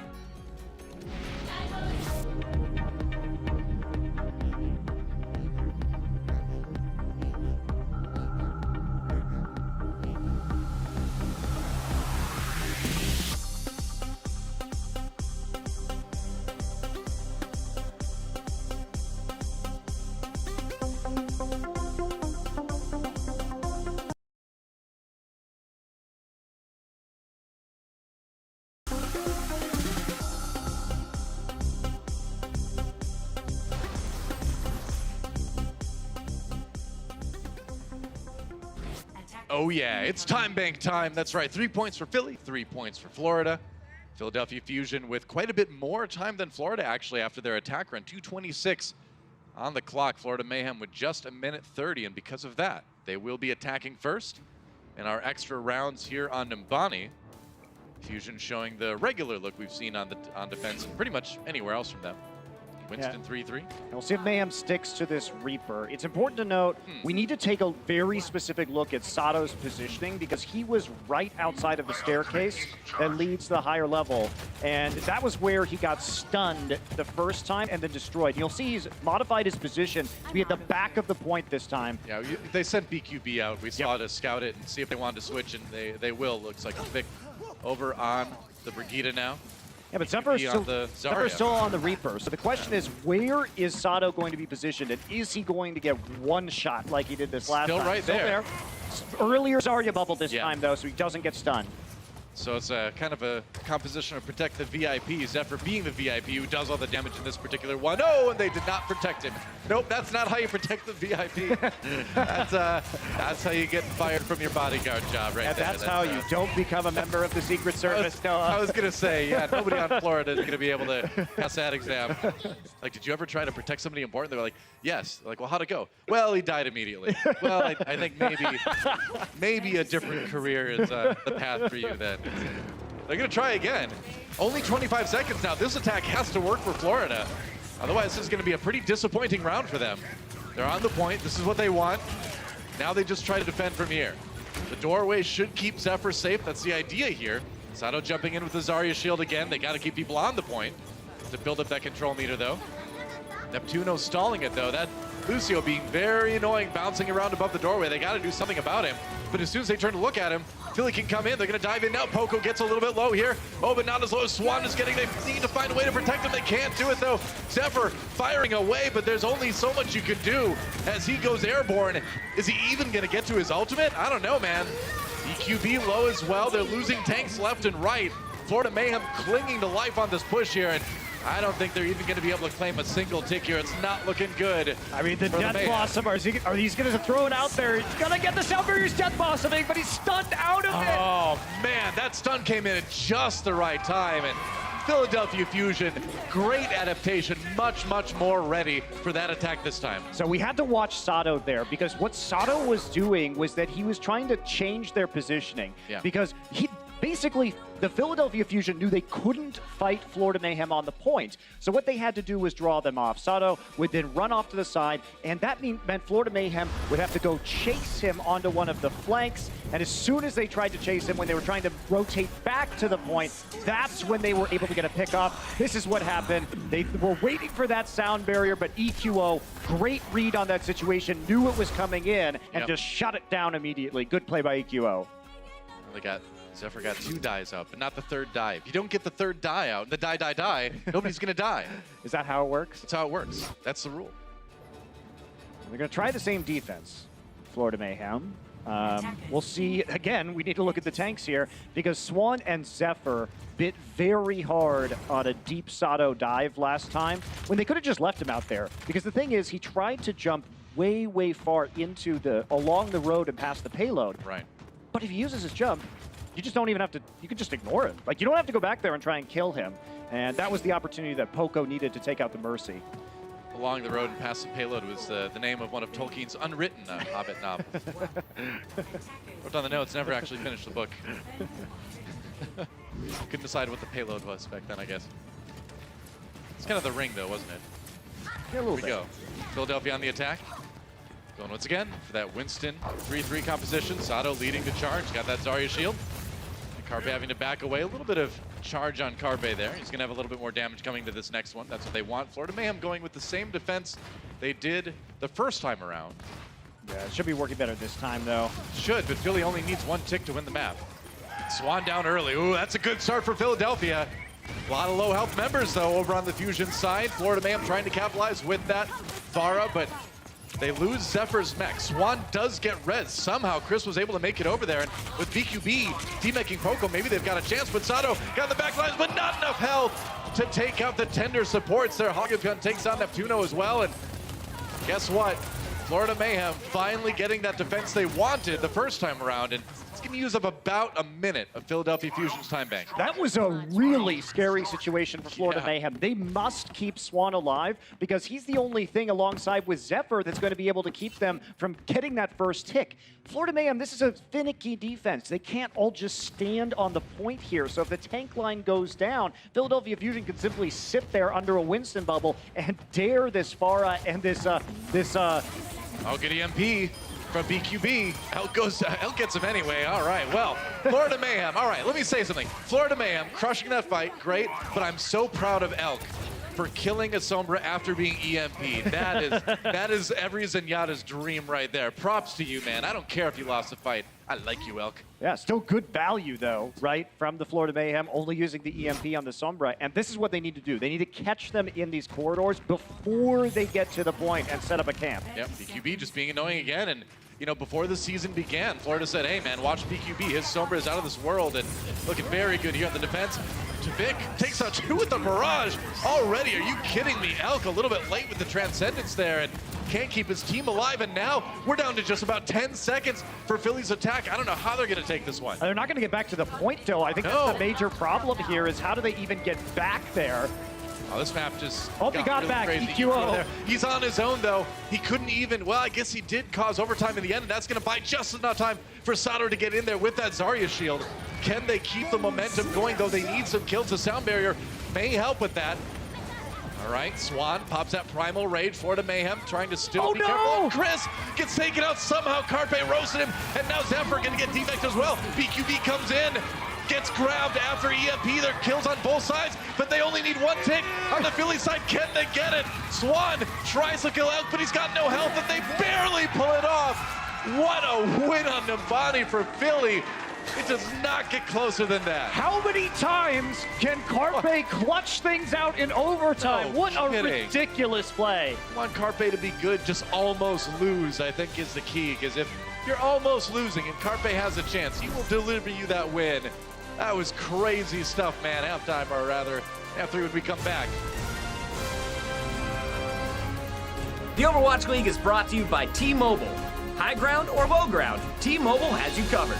Oh yeah, it's time bank time. That's right, 3 points for Philly, 3 points for Florida. Philadelphia Fusion with quite a bit more time than Florida actually after their attack run. 2:26 on the clock. Florida Mayhem with just 1:30, and because of that, they will be attacking first in our extra rounds here on Numbani. Fusion showing the regular look we've seen on defense and pretty much anywhere else from them. Winston 3-3. And we'll see if Mayhem sticks to this Reaper. It's important to note, we need to take a very specific look at Sato's positioning because he was right outside of the staircase that leads to the higher level. And that was where he got stunned the first time and then destroyed. You'll see he's modified his position to be at the back of the point this time. Yeah, they sent BQB out. We saw to scout it and see if they wanted to switch, and they will. Looks like Vic over on the Brigida now. Yeah, but Zephyr's still on the Reaper. So the question is, where is Sato going to be positioned, and is he going to get one shot like he did this last time? Right there. Earlier Zarya bubbled this time, though, so he doesn't get stunned. So it's a kind of a composition to protect the VIP. Zephyr being the VIP who does all the damage in this particular one. Oh, and they did not protect him. Nope, that's not how you protect the VIP. That's how you get fired from your bodyguard job right there. That's how you don't become a member of the Secret Service, Noah. I was going to say, yeah, nobody on Florida is going to be able to pass that exam. Like, did you ever try to protect somebody important? They're like, yes. They're like, well, how'd it go? Well, he died immediately. Well, I think maybe a different career is the path for you then. They're going to try again. Only 25 seconds now. This attack has to work for Florida. Otherwise, this is going to be a pretty disappointing round for them. They're on the point. This is what they want. Now they just try to defend from here. The doorway should keep Zephyr safe. That's the idea here. Sato jumping in with the Zarya shield again. They got to keep people on the point to build up that control meter, though. Neptuno stalling it, though. That Lucio being very annoying, bouncing around above the doorway. They got to do something about him. But as soon as they turn to look at him, Philly can come in. They're going to dive in now. Poco gets a little bit low here. Oh, but not as low as Swan is getting. They need to find a way to protect him. They can't do it, though. Zephyr firing away, but there's only so much you can do as he goes airborne. Is he even going to get to his ultimate? I don't know, man. EQB low as well. They're losing tanks left and right. Florida Mayhem clinging to life on this push here, and I don't think they're even going to be able to claim a single tick here. It's not looking good. I mean, the Death Blossom, are these going to throw it out there? He's going to get the Sound Barrier's Death Blossoming, but he's stunned out of it. Oh, man, that stun came in at just the right time. And Philadelphia Fusion, great adaptation, much more ready for that attack this time. So we had to watch Sato there because what Sato was doing was that he was trying to change their positioning. Yeah. Because basically, the Philadelphia Fusion knew they couldn't fight Florida Mayhem on the point. So what they had to do was draw them off. Sato would then run off to the side, and that meant Florida Mayhem would have to go chase him onto one of the flanks. And as soon as they tried to chase him, when they were trying to rotate back to the point, that's when they were able to get a pick off. This is what happened. They were waiting for that sound barrier, but EQO, great read on that situation, knew it was coming in, and just shut it down immediately. Good play by EQO. Zephyr got 2 dies out, but not the 3rd die. If you don't get the 3rd die out, the die, nobody's going to die. Is that how it works? That's how it works. That's the rule. They're going to try the same defense, Florida Mayhem. We'll see. Again, we need to look at the tanks here because Swan and Zephyr bit very hard on a deep Sato dive last time when they could have just left him out there. Because the thing is, he tried to jump way far along the road and past the payload. Right. But if he uses his jump, you just don't even have to, you can just ignore him. Like, you don't have to go back there and try and kill him. And that was the opportunity that Poco needed to take out the Mercy. Along the Road and Past the Payload was the name of one of Tolkien's unwritten Hobbit novels. Wrote on the notes, never actually finished the book. Couldn't decide what the payload was back then, I guess. It's kind of the ring, though, wasn't it? Yeah, a little bit. Here we go. Philadelphia on the attack. Going once again for that Winston 3-3 composition. Sato leading the charge. Got that Zarya shield. And Carpe having to back away. A little bit of charge on Carpe there. He's going to have a little bit more damage coming to this next one. That's what they want. Florida Mayhem going with the same defense they did the first time around. Yeah, it should be working better this time, though. Should, but Philly only needs 1 tick to win the map. Swan down early. Ooh, that's a good start for Philadelphia. A lot of low health members, though, over on the Fusion side. Florida Mayhem trying to capitalize with that Pharah, but they lose Zephyr's mech. Swan does get res. Somehow Chris was able to make it over there, and with BQB team-making Poco, maybe they've got a chance, but Sato got the back lines, but not enough health to take out the tender supports there. Hogapun takes on Neptuno as well, and guess what? Florida Mayhem finally getting that defense they wanted the first time around, and It's going to use up about a minute of Philadelphia Fusion's time bank. That was a really scary situation for Florida Yeah. Mayhem. They must keep Swan alive because he's the only thing alongside with Zephyr that's going to be able to keep them from getting that first tick. Florida Mayhem, this is a finicky defense. They can't all just stand on the point here. So if the tank line goes down, Philadelphia Fusion can simply sit there under a Winston bubble and dare this Pharah and this Oh, good EMP from BQB. Elk gets him anyway. All right, well, Florida Mayhem. All right, let me say something. Florida Mayhem, crushing that fight, great, but I'm so proud of Elk for killing a Sombra after being EMP'd. That is every Zenyatta's dream right there. Props to you, man. I don't care if you lost the fight. I like you, Elk. Yeah, still good value, though, right, from the Florida Mayhem, only using the EMP on the Sombra. And this is what they need to do. They need to catch them in these corridors before they get to the point and set up a camp. Yep, BQB just being annoying again. And, you know, before the season began, Florida said, hey, man, watch BQB. His Sombra is out of this world and looking very good here on the defense. Vic takes out 2 with the barrage already. Are you kidding me? Elk a little bit late with the Transcendence there and can't keep his team alive. And now we're down to just about 10 seconds for Philly's attack. I don't know how they're going to take this one. They're not going to get back to the point, though. I think that's the major problem here is how do they even get back there? Oh, this map just he got really back. crazy. EQO. There. He's on his own, though. He couldn't even, well, I guess he did cause overtime in the end, and that's going to buy just enough time for Sato to get in there with that Zarya shield. Can they keep the momentum going, though? They need some kills. The sound barrier may help with that. All right, Swan pops that Primal Rage. Florida Mayhem trying to still be careful. Chris gets taken out somehow. Carpe roasted him, and now Zephyr going to get defect as well. BQB comes in. Gets grabbed after EMP. There are kills on both sides, but they only need 1 tick on the Philly side. Can they get it? Swan tries to kill out, but he's got no health, and they barely pull it off. What a win on Nambani for Philly. It does not get closer than that. How many times can Carpe clutch things out in overtime? No what a kidding. ridiculous play. Want Carpe to be good, just almost lose, I think is the key, because if you're almost losing and Carpe has a chance, he will deliver you that win. That was crazy stuff, man. Halftime, or rather, after when we come back. The Overwatch League is brought to you by T-Mobile. High ground or low ground, T-Mobile has you covered.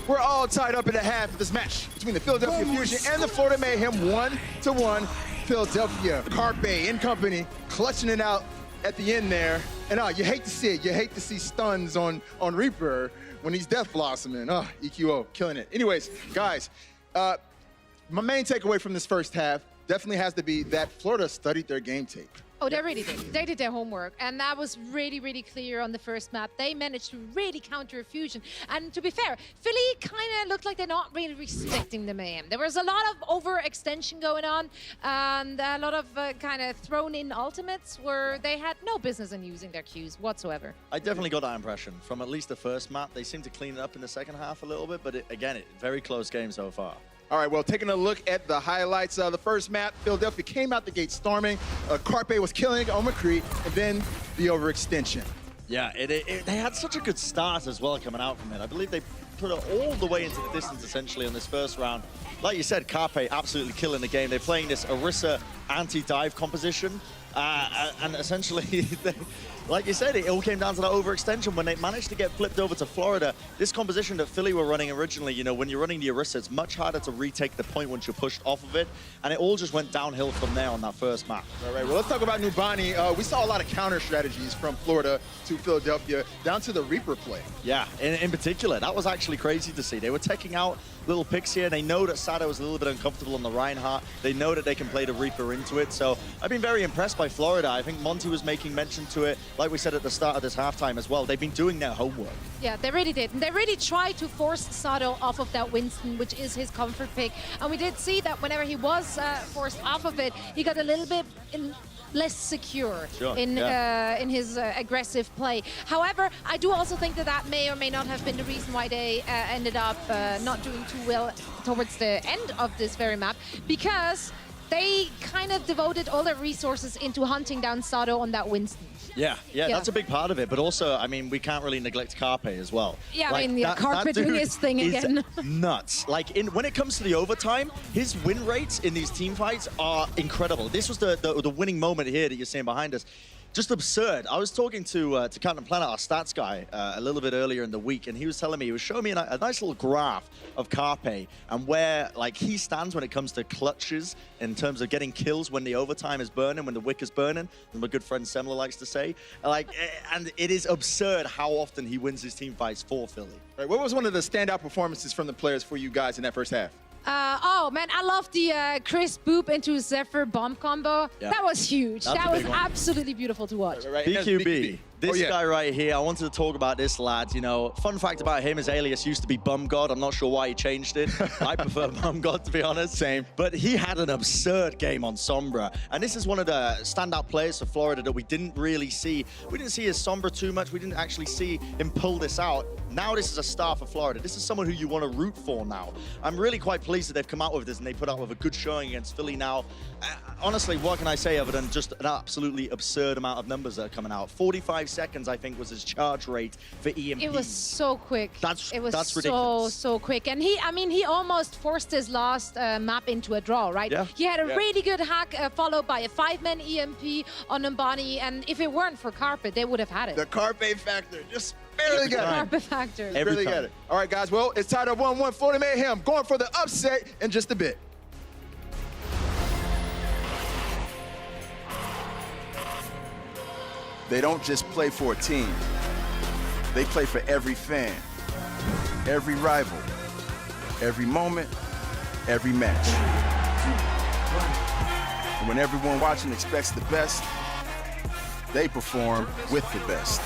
We're all tied up in the half of this match between the Philadelphia Fusion and the Florida Mayhem. 1-1. Philadelphia, Carpe and company clutching it out at the end there. And you hate to see it. You hate to see stuns on Reaper when he's Death Blossoming. EQO, killing it. Anyways, guys, my main takeaway from this first half definitely has to be that Florida studied their game tape. Oh, they really did. They did their homework, and that was really, really clear on the first map. They managed to really counter a Fusion. And to be fair, Philly kind of looked like they're not really respecting the Mayhem. There was a lot of overextension going on, and a lot of kind of thrown-in ultimates where they had no business in using their Qs whatsoever. I definitely got that impression from at least the first map. They seemed to clean it up in the second half a little bit, but again, very close game so far. All right, well, taking a look at the highlights of the first map, Philadelphia came out the gate storming. Carpe was killing on McCree, and then the overextension. Yeah, they had such a good start as well coming out from it. I believe they put it all the way into the distance essentially on this first round. Like you said, Carpe absolutely killing the game. They're playing this Orisa anti-dive composition. And essentially, like you said, it all came down to that overextension. When they managed to get flipped over to Florida, this composition that Philly were running originally, you know, when you're running the Orisa, it's much harder to retake the point once you're pushed off of it. And it all just went downhill from there on that first map. All right, well, let's talk about Nubani. We saw a lot of counter strategies from Florida to Philadelphia, down to the Reaper play. Yeah, in particular, that was actually crazy to see. They were taking out little picks here. They know that Sada was a little bit uncomfortable on the Reinhardt. They know that they can play the Reaper into it. So I've been very impressed by Florida. I think Monty was making mention to it, like we said at the start of this halftime as well. They've been doing their homework. Yeah, they really did. And they really tried to force Sado off of that Winston, which is his comfort pick. And we did see that whenever he was forced off of it, he got a little bit less secure in his aggressive play. However, I do also think that that may or may not have been the reason why they ended up not doing too well towards the end of this very map, because they kind of devoted all their resources into hunting down Sado on that Winston. Yeah, that's a big part of it. But also, I mean, we can't really neglect Carpe as well. Yeah, like, I mean, Carpe doing his thing again. Nuts. Like, when it comes to the overtime, his win rates in these team fights are incredible. This was the winning moment here that you're seeing behind us. Just absurd. I was talking to Captain Planet, our stats guy, a little bit earlier in the week, and he was telling me, he was showing me a nice little graph of Carpe and where like he stands when it comes to clutches in terms of getting kills when the overtime is burning, when the wick is burning, as my good friend Semler likes to say. Like, and it is absurd how often he wins his team fights for Philly. Right, what was one of the standout performances from the players for you guys in that first half? Oh man, I love the Chris Boop into Zephyr bomb combo. Yeah. That was huge. That's that a was big one. absolutely beautiful to watch. Right, and that's BQB. This yeah. guy right here, I wanted to talk about this lad. You know, fun fact about him, his alias used to be Bum God. I'm not sure why he changed it. I prefer Bum God, to be honest. Same. But he had an absurd game on Sombra. And this is one of the standout players for Florida that we didn't really see. We didn't see his Sombra too much. We didn't actually see him pull this out. Now this is a star for Florida. This is someone who you want to root for now. I'm really quite pleased that they've come out with this and they put out with a good showing against Philly now. Honestly, what can I say other than just an absolutely absurd amount of numbers that are coming out? 45 seconds, I think, was his charge rate for EMP. It was so quick. That's so ridiculous. so quick. And he almost forced his last map into a draw, right? Yeah. He had a really good hack followed by a 5-man EMP on Numbani, and if it weren't for Carpet, they would have had it. The Carpe factor, just barely got it. Carpet factor. Every Barely time. got it. All right, guys, well, it's tied up 1-1. Florida Mayhem going for the upset in just a bit. They don't just play for a team. They play for every fan, every rival, every moment, every match. And when everyone watching expects the best, they perform with the best.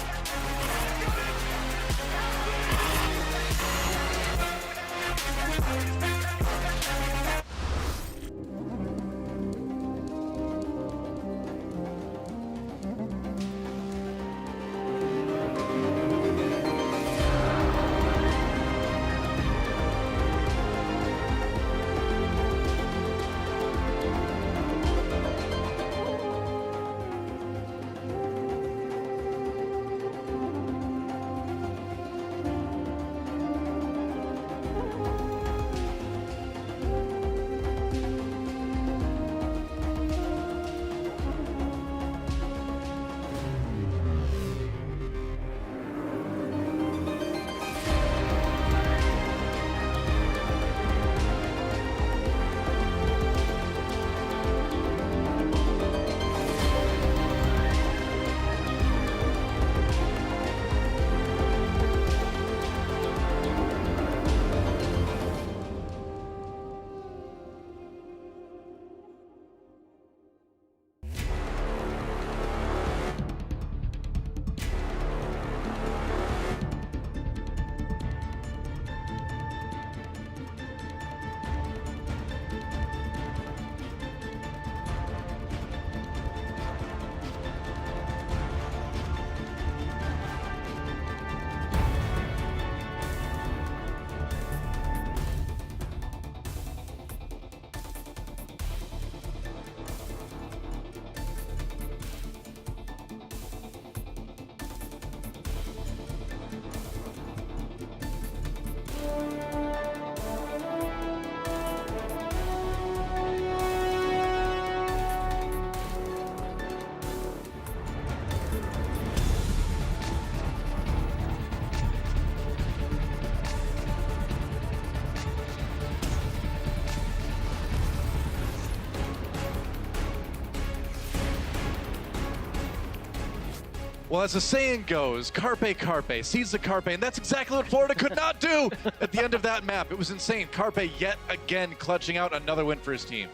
Well, as the saying goes, carpe carpe, seize the carpe, and that's exactly what Florida could not do at the end of that map. It was insane. Carpe yet again clutching out another win for his team.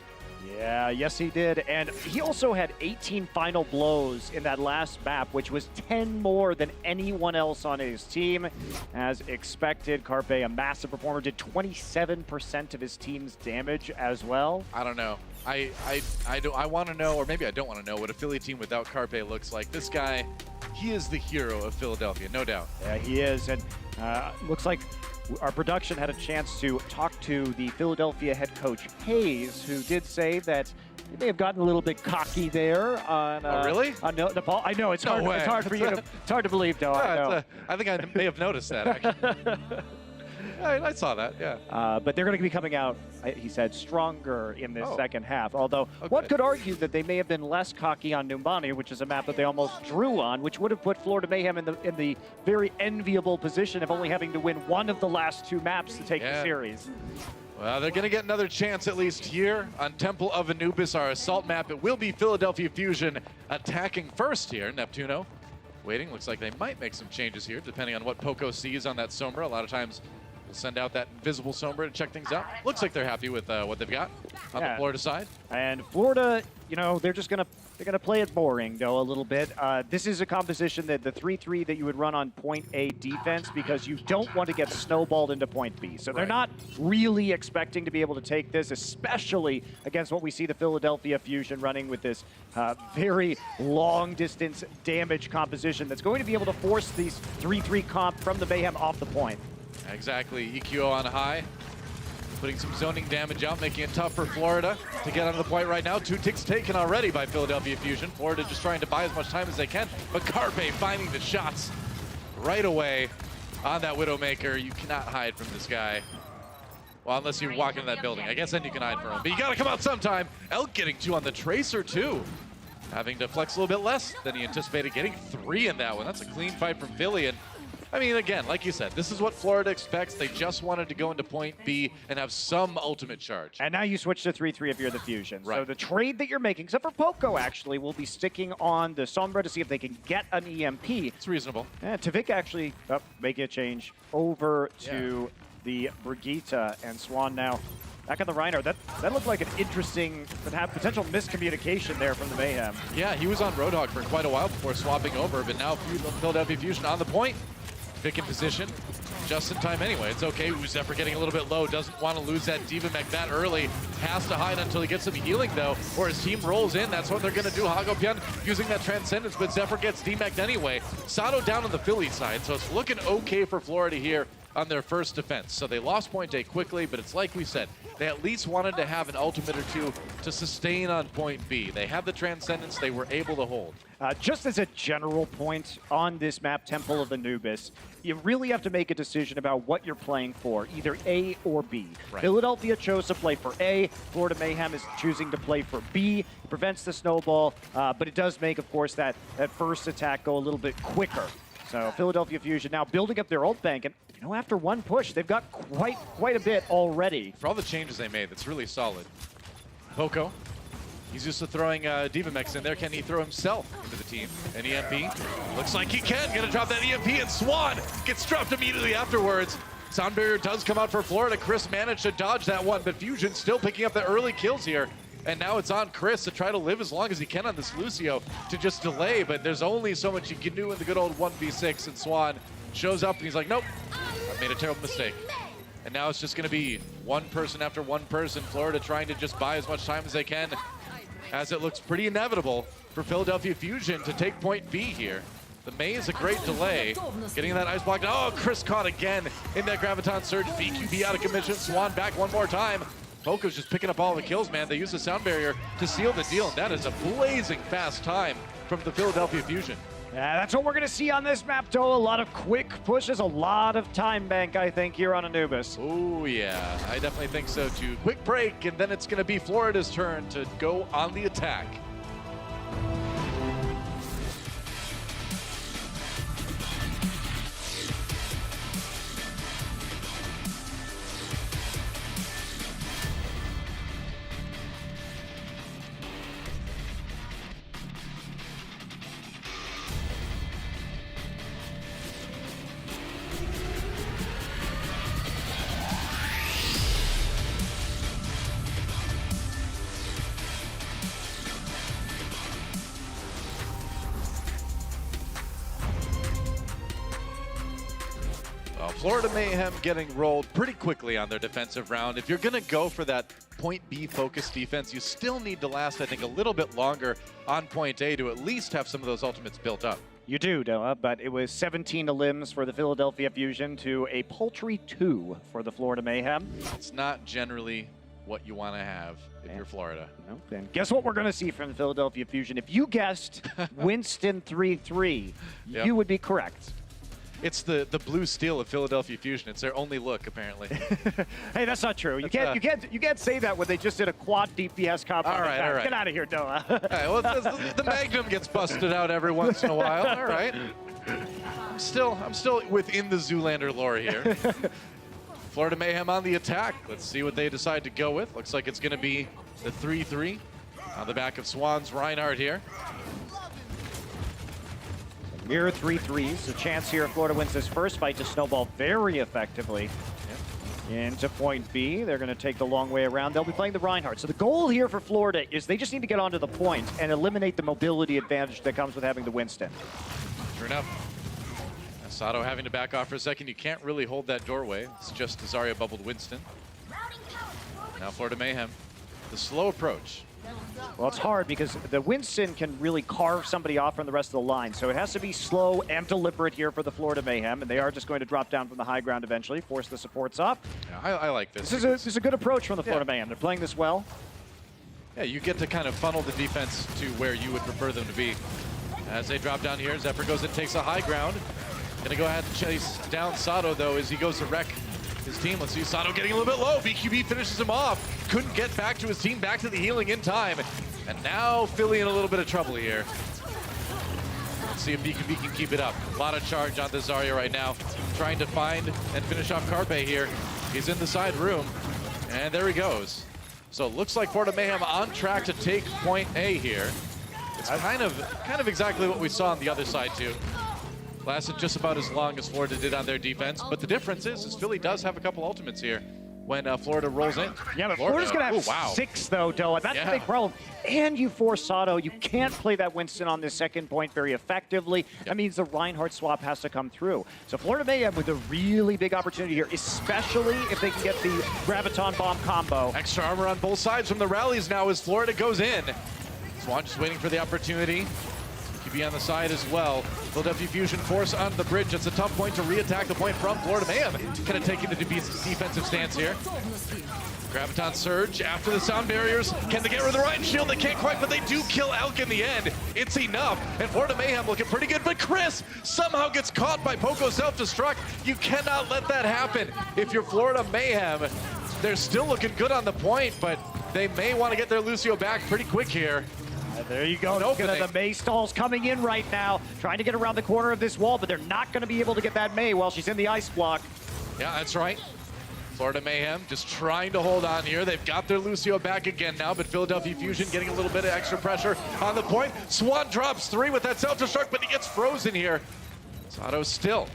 Yeah, yes he did. And he also had 18 final blows in that last map, which was 10 more than anyone else on his team. As expected, Carpe, a massive performer, did 27% of his team's damage as well. I don't know. I want to know, or maybe I don't want to know, what a Philly team without Carpe looks like. This guy, he is the hero of Philadelphia, no doubt. Yeah, he is. And looks like our production had a chance to talk to the Philadelphia head coach Hayes, who did say that he may have gotten a little bit cocky there on. Really? On Nepal. I know it's hard. way. It's hard for you to. It's hard to believe, though. I know. I think I may have noticed that, actually. I saw that, yeah. But they're going to be coming out, he said, stronger in this second half. Although one good. could argue that they may have been less cocky on Numbani, which is a map that they almost drew on, which would have put Florida Mayhem in the very enviable position of only having to win one of the last two maps to take the series. Well, they're going to get another chance at least here on Temple of Anubis, our assault map. It will be Philadelphia Fusion attacking first here. Neptuno waiting. Looks like they might make some changes here, depending on what Poco sees on that Sombra. A lot of times we'll send out that invisible Sombra to check things out. Looks like they're happy with what they've got on the Florida side. And Florida, you know, they're gonna play it boring though a little bit. This is a composition that the 3-3 that you would run on point A defense, because you don't want to get snowballed into point B. So they're not really expecting to be able to take this, especially against what we see the Philadelphia Fusion running with this very long distance damage composition that's going to be able to force these 3-3 comp from the Mayhem off the point. Exactly. EQO on high, putting some zoning damage out, making it tough for Florida to get onto the point right now. 2 ticks taken already by Philadelphia Fusion. Florida just trying to buy as much time as they can, but Carpe finding the shots right away on that Widowmaker. You cannot hide from this guy. Well, unless you walk into that building. I guess then you can hide from him, but you gotta come out sometime. Elk getting 2 on the Tracer too. Having to flex a little bit less than he anticipated, getting 3 in that one. That's a clean fight from Philly. And I mean, again, like you said, this is what Florida expects. They just wanted to go into point B and have some ultimate charge. And now you switch to 3-3 if you're the Fusion. Right. So the trade that you're making, except for Poco actually, will be sticking on the Sombra to see if they can get an EMP. It's reasonable. And Tavik actually making a change over to the Brigitte, and Swan now back on the Rhino. That looked like an interesting, potential miscommunication there from the Mayhem. Yeah, he was on Roadhog for quite a while before swapping over, but now Philadelphia Fusion on the point. Vic in position, just in time anyway. It's okay. Zephyr getting a little bit low, doesn't want to lose that Diva Mech that early. Has to hide until he gets some healing though, or his team rolls in. That's what they're going to do. Hagopian using that Transcendence, but Zephyr gets D-Mech anyway. Sato down on the Philly side, so it's looking okay for Florida here on their first defense. So they lost point A quickly, but it's like we said, they at least wanted to have an ultimate or two to sustain on point B. They have the Transcendence, they were able to hold. Just as a general point on this map, Temple of Anubis, you really have to make a decision about what you're playing for, either A or B. Right. Philadelphia chose to play for A. Florida Mayhem is choosing to play for B. It prevents the snowball, but it does make, of course, that first attack go a little bit quicker. So Philadelphia Fusion now building up their ult bank, and you know, after one push, they've got quite a bit already. For all the changes they made, that's really solid. Poco, he's used to throwing Diva Mechs in there. Can he throw himself into the team? An EMP? Looks like he can. Gonna drop that EMP, and Swan gets dropped immediately afterwards. Sound barrier does come out for Florida. Chris managed to dodge that one, but Fusion still picking up the early kills here. And now it's on Chris to try to live as long as he can on this Lucio to just delay, but there's only so much you can do in the good old 1v6, and Swan shows up and he's like, nope, I made a terrible mistake. And now it's just gonna be one person after one person, Florida trying to just buy as much time as they can, as it looks pretty inevitable for Philadelphia Fusion to take point B here. The May is a great delay, getting that ice block. Oh, Chris caught again in that Graviton Surge. BQB out of commission, Swan back one more time. Poco's just picking up all the kills, man. They use the sound barrier to seal the deal, and that is a blazing fast time from the Philadelphia Fusion. Yeah, that's what we're going to see on this map, though. A lot of quick pushes, a lot of time bank, I think, here on Anubis. Oh, yeah. I definitely think so, too. Quick break, and then it's going to be Florida's turn to go on the attack. Florida Mayhem getting rolled pretty quickly on their defensive round. If you're going to go for that point B focused defense, you still need to last, I think, a little bit longer on point A to at least have some of those ultimates built up. You do, Noah, but it was 17 limbs for the Philadelphia Fusion to a paltry 2 for the Florida Mayhem. It's not generally what you want to have if you're Florida. No, then guess what we're going to see from the Philadelphia Fusion? If you guessed Winston 3-3, Yep. you would be correct. It's the blue steel of Philadelphia Fusion. It's their only look, apparently. Hey, that's not true. You can't say that when they just did a quad DPS comp. All right, all right. Get out of here, Noah. All right, well, the Magnum gets busted out every once in a while. All right. I'm still within the Zoolander lore here. Florida Mayhem on the attack. Let's see what they decide to go with. Looks like it's going to be the 3-3 on the back of Swan's Reinhardt here. Mirror 3-3s. A chance here if Florida wins this first fight to snowball very effectively into point B. They're going to take the long way around. They'll be playing the Reinhardt. So the goal here for Florida is they just need to get onto the point and eliminate the mobility advantage that comes with having the Winston. Sure enough. Sato having to back off for a second. You can't really hold that doorway. It's just Zarya bubbled Winston. Now Florida Mayhem. The slow approach. Well, it's hard because the Winston can really carve somebody off from the rest of the line. So it has to be slow and deliberate here for the Florida Mayhem. And they are just going to drop down from the high ground eventually, force the supports up. Yeah, I like this. This is a good approach from the Florida Mayhem. They're playing this well. Yeah, you get to kind of funnel the defense to where you would prefer them to be. As they drop down here, Zephyr goes and takes a high ground. Gonna go ahead and chase down Sato, though, as he goes to wreck his team. Let's see Sato getting a little bit low. BQB finishes him off. Couldn't get back to his team, back to the healing in time. And now Philly in a little bit of trouble here. Let's see if BQB can keep it up. A lot of charge on the Zarya right now. Trying to find and finish off Carpe here. He's in the side room. And there he goes. So it looks like Florida Mayhem on track to take point A here. It's kind of exactly what we saw on the other side, too. Lasted just about as long as Florida did on their defense, but the difference is Philly does have a couple ultimates here when Florida rolls in. Yeah, but Florida's going to have 6, though, Doa. That's the big problem. And you force Sato. You can't play that Winston on this second point very effectively. That means the Reinhardt swap has to come through. So Florida Mayhem with a really big opportunity here, especially if they can get the Graviton Bomb combo. Extra armor on both sides from the rallies now as Florida goes in. Swan just waiting for the opportunity. Be on the side as well. Philadelphia Fusion force on the bridge. It's a tough point to re-attack the point from Florida Mayhem. Kind of taking the defensive stance here. Graviton Surge after the sound barriers. Can they get rid of the Ryan Shield? They can't quite, but they do kill Elk in the end. It's enough. And Florida Mayhem looking pretty good, but Chris somehow gets caught by Poco self-destruct. You cannot let that happen. If you're Florida Mayhem, they're still looking good on the point, but they may want to get their Lucio back pretty quick here. There you go. The May stall's coming in right now, trying to get around the corner of this wall, but they're not going to be able to get that May while she's in the ice block. Yeah, that's right. Florida Mayhem just trying to hold on here. They've got their Lucio back again now, but Philadelphia Fusion getting a little bit of extra pressure on the point. Swan drops 3 with that self-destruct, but he gets frozen here. Sato still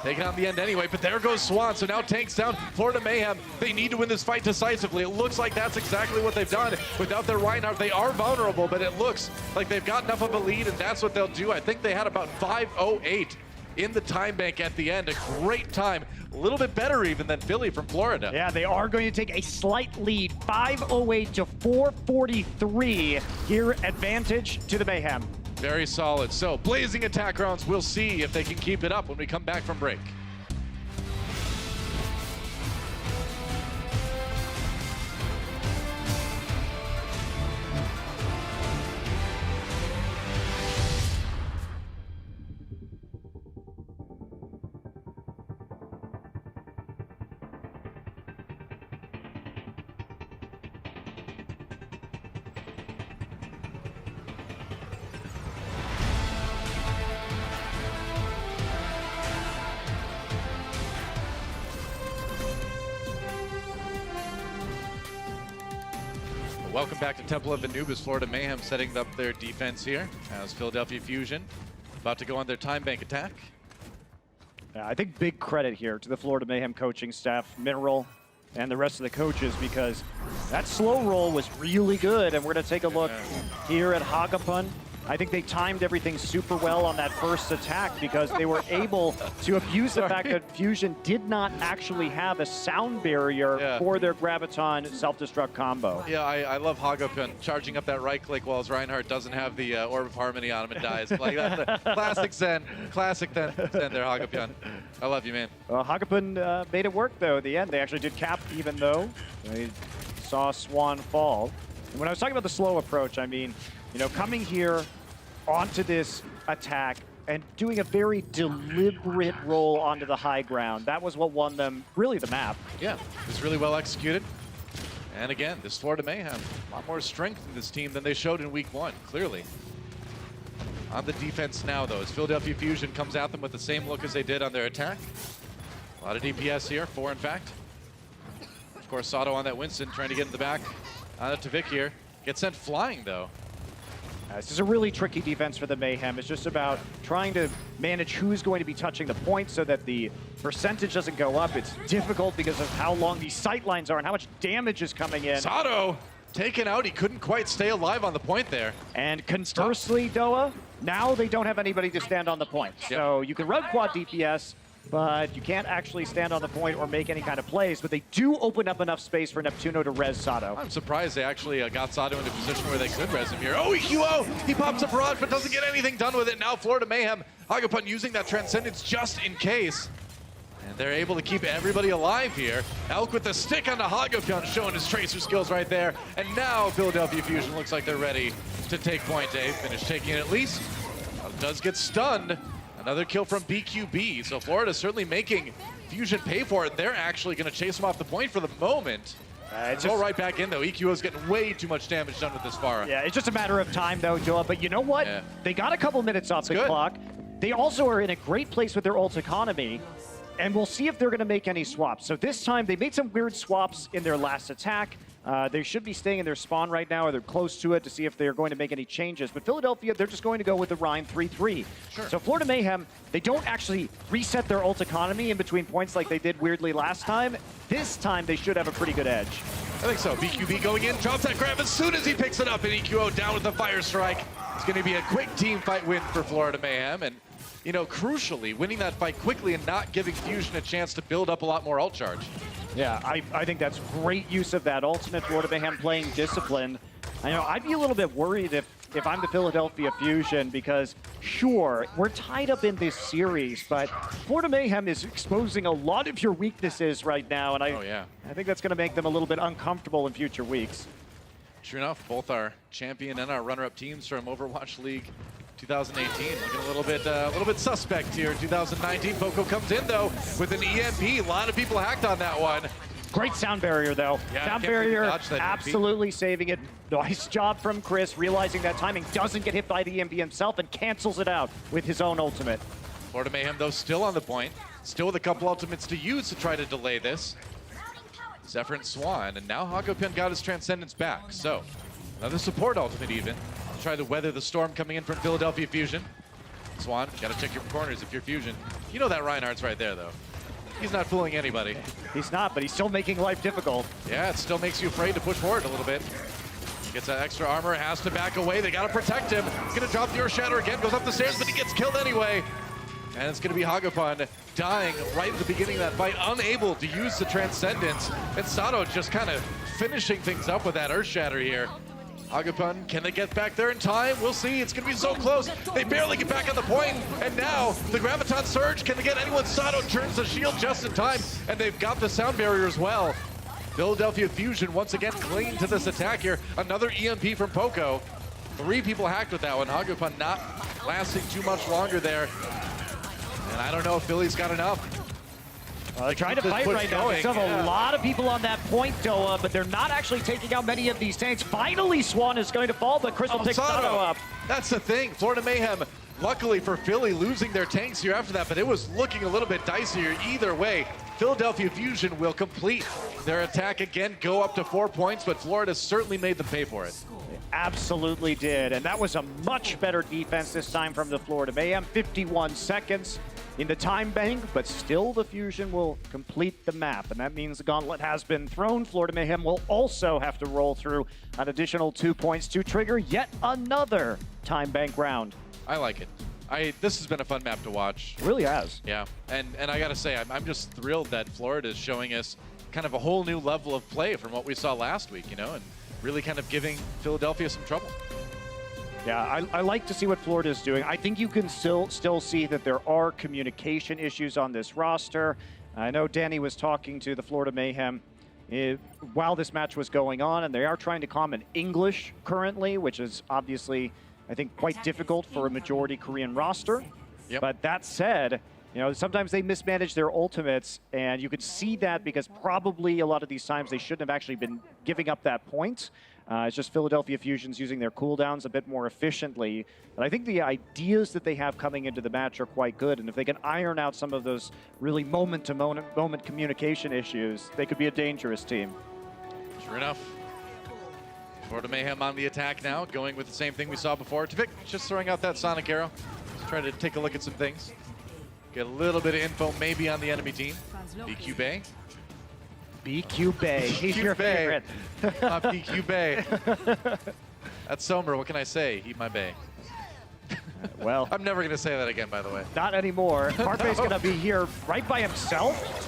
taking on the end anyway, but there goes Swan. So now tanks down. Florida Mayhem, they need to win this fight decisively. It looks like that's exactly what they've done. Without their Reinhardt, they are vulnerable, but it looks like they've got enough of a lead, and that's what they'll do. I think they had about 5:08 in the time bank at the end. A great time. A little bit better even than Philly from Florida. Yeah, they are going to take a slight lead. 5:08 to 4:43. Here, advantage to the Mayhem. Very solid. So, blazing attack rounds. We'll see if they can keep it up when we come back from break. Welcome back to Temple of Anubis. Florida Mayhem setting up their defense here as Philadelphia Fusion about to go on their time bank attack. Yeah, I think big credit here to the Florida Mayhem coaching staff, Mineral, and the rest of the coaches, because that slow roll was really good. And we're going to take a look here at Hagapun. I think they timed everything super well on that first attack because they were able to abuse the fact that Fusion did not actually have a sound barrier for their Graviton self-destruct combo. Yeah, I love Hagopun charging up that right click while Reinhardt doesn't have the Orb of Harmony on him and dies. Like, that's a classic Zen. Classic Zen there, Hagopun. I love you, man. Well, Hagopun made it work, though, at the end. They actually did cap, even though they saw Swan fall. And when I was talking about the slow approach, I mean, you know, coming here onto this attack and doing a very deliberate roll onto the high ground. That was what won them, really, the map. Yeah, it was really well executed. And again, this Florida Mayhem, a lot more strength in this team than they showed in week 1, clearly. On the defense now, though, as Philadelphia Fusion comes at them with the same look as they did on their attack. A lot of DPS here, 4 in fact. Of course, Sato on that Winston, trying to get in the back. On it to Vic here. Gets sent flying, though. This is a really tricky defense for the Mayhem. It's just about trying to manage who's going to be touching the point so that the percentage doesn't go up. It's difficult because of how long these sight lines are and how much damage is coming in. Sato taken out. He couldn't quite stay alive on the point there. And conversely, Doa, now they don't have anybody to stand on the point. So you can run quad DPS, but you can't actually stand on the point or make any kind of plays. But they do open up enough space for Neptuno to res Sato. I'm surprised they actually got Sato into a position where they could res him here. Oh, EQO! He pops a barrage, but doesn't get anything done with it. Now Florida Mayhem, Hagopun using that Transcendence just in case. And they're able to keep everybody alive here. Elk with the stick on the Hagopun, showing his tracer skills right there. And now Philadelphia Fusion looks like they're ready to take point A. Finish taking it at least. Does get stunned. Another kill from BQB. So Florida's certainly making Fusion pay for it. They're actually going to chase him off the point for the moment. Go right back in, though. EQO's getting way too much damage done with this Pharah. Yeah, it's just a matter of time, though, Joa. But you know what? Yeah. They got a couple minutes off the clock. They also are in a great place with their ult economy. And we'll see if they're going to make any swaps. So this time, they made some weird swaps in their last attack. They should be staying in their spawn right now, or they're close to it to see if they're going to make any changes. But Philadelphia, they're just going to go with the Rhine 3-3. Sure. So Florida Mayhem, they don't actually reset their ult economy in between points like they did weirdly last time. This time, they should have a pretty good edge. I think so. BQB going in, drops that grab as soon as he picks it up, and EQO down with the fire strike. It's going to be a quick team fight win for Florida Mayhem. And you know, crucially, winning that fight quickly and not giving Fusion a chance to build up a lot more ult charge. Yeah, I think that's great use of that ultimate. Florida Mayhem playing disciplined. I know I'd be a little bit worried if I'm the Philadelphia Fusion because, sure, we're tied up in this series, but Florida Mayhem is exposing a lot of your weaknesses right now, and I think that's going to make them a little bit uncomfortable in future weeks. True enough, both our champion and our runner-up teams from Overwatch League 2018 looking a little bit suspect here. 2019, Poco comes in though with an EMP. A lot of people hacked on that one. Great sound barrier though. Yeah, sound barrier absolutely saving it. Nice job from Chris, realizing that timing doesn't get hit by the EMP himself and cancels it out with his own ultimate. Florida Mayhem though still on the point, still with a couple ultimates to use to try to delay this. Zephyr and Swan, and now Hagopun got his Transcendence back. So another support ultimate even. Try to weather the storm coming in from Philadelphia Fusion. Swan, gotta check your corners if you're Fusion. You know that Reinhardt's right there, though. He's not fooling anybody. He's not, but he's still making life difficult. Yeah, it still makes you afraid to push forward a little bit. Gets that extra armor, has to back away. They gotta protect him. Gonna drop the Earth Shatter again, goes up the stairs, but he gets killed anyway. And it's gonna be Hagopun dying right at the beginning of that fight, unable to use the Transcendence. And Sato just kind of finishing things up with that Earth Shatter here. Hagopun, can they get back there in time? We'll see. It's going to be so close. They barely get back on the point. And now the Graviton Surge. Can they get anyone? Sato turns the shield just in time. And they've got the sound barrier as well. Philadelphia Fusion once again clinging to this attack here. Another EMP from Poco. 3 people hacked with that one. Hagopun not lasting too much longer there. And I don't know if Philly's got enough. They're trying to fight right now. They still have a lot of people on that point, Doa, but they're not actually taking out many of these tanks. Finally, Swan is going to fall, but Chris will pick Sato up. That's the thing. Florida Mayhem, luckily for Philly, losing their tanks here after that, but it was looking a little bit dicier either way. Philadelphia Fusion will complete their attack again, go up to 4 points, but Florida certainly made them pay for it. They absolutely did, and that was a much better defense this time from the Florida Mayhem. 51 seconds. in the time bank, but still the Fusion will complete the map, and that means the gauntlet has been thrown. Florida Mayhem will also have to roll through an additional 2 points to trigger yet another time bank round. I like it. This has been a fun map to watch. It really has. Yeah, and I gotta say, I'm just thrilled that Florida is showing us kind of a whole new level of play from what we saw last week, you know, and really kind of giving Philadelphia some trouble. Yeah, I like to see what Florida is doing. I think you can still see that there are communication issues on this roster. I know Danny was talking to the Florida Mayhem while this match was going on, and they are trying to comment English currently, which is obviously, I think, quite difficult for a majority Korean roster. Yep. But that said, you know, sometimes they mismanage their ultimates, and you could see that because probably a lot of these times they shouldn't have actually been giving up that point. It's just Philadelphia Fusion's using their cooldowns a bit more efficiently. But I think the ideas that they have coming into the match are quite good, and if they can iron out some of those really moment-to-moment communication issues, they could be a dangerous team. Sure enough. Florida Mayhem on the attack now, going with the same thing we saw before. Tvik just throwing out that Sonic Arrow. Just trying to take a look at some things. Get a little bit of info maybe on the enemy team. BQ Bay. BQ Bay, he's your favorite. BQ Bay. That's Somer, what can I say? Eat my bay. Well, I'm never going to say that again, by the way. not anymore. Carpe's going to be here right by himself.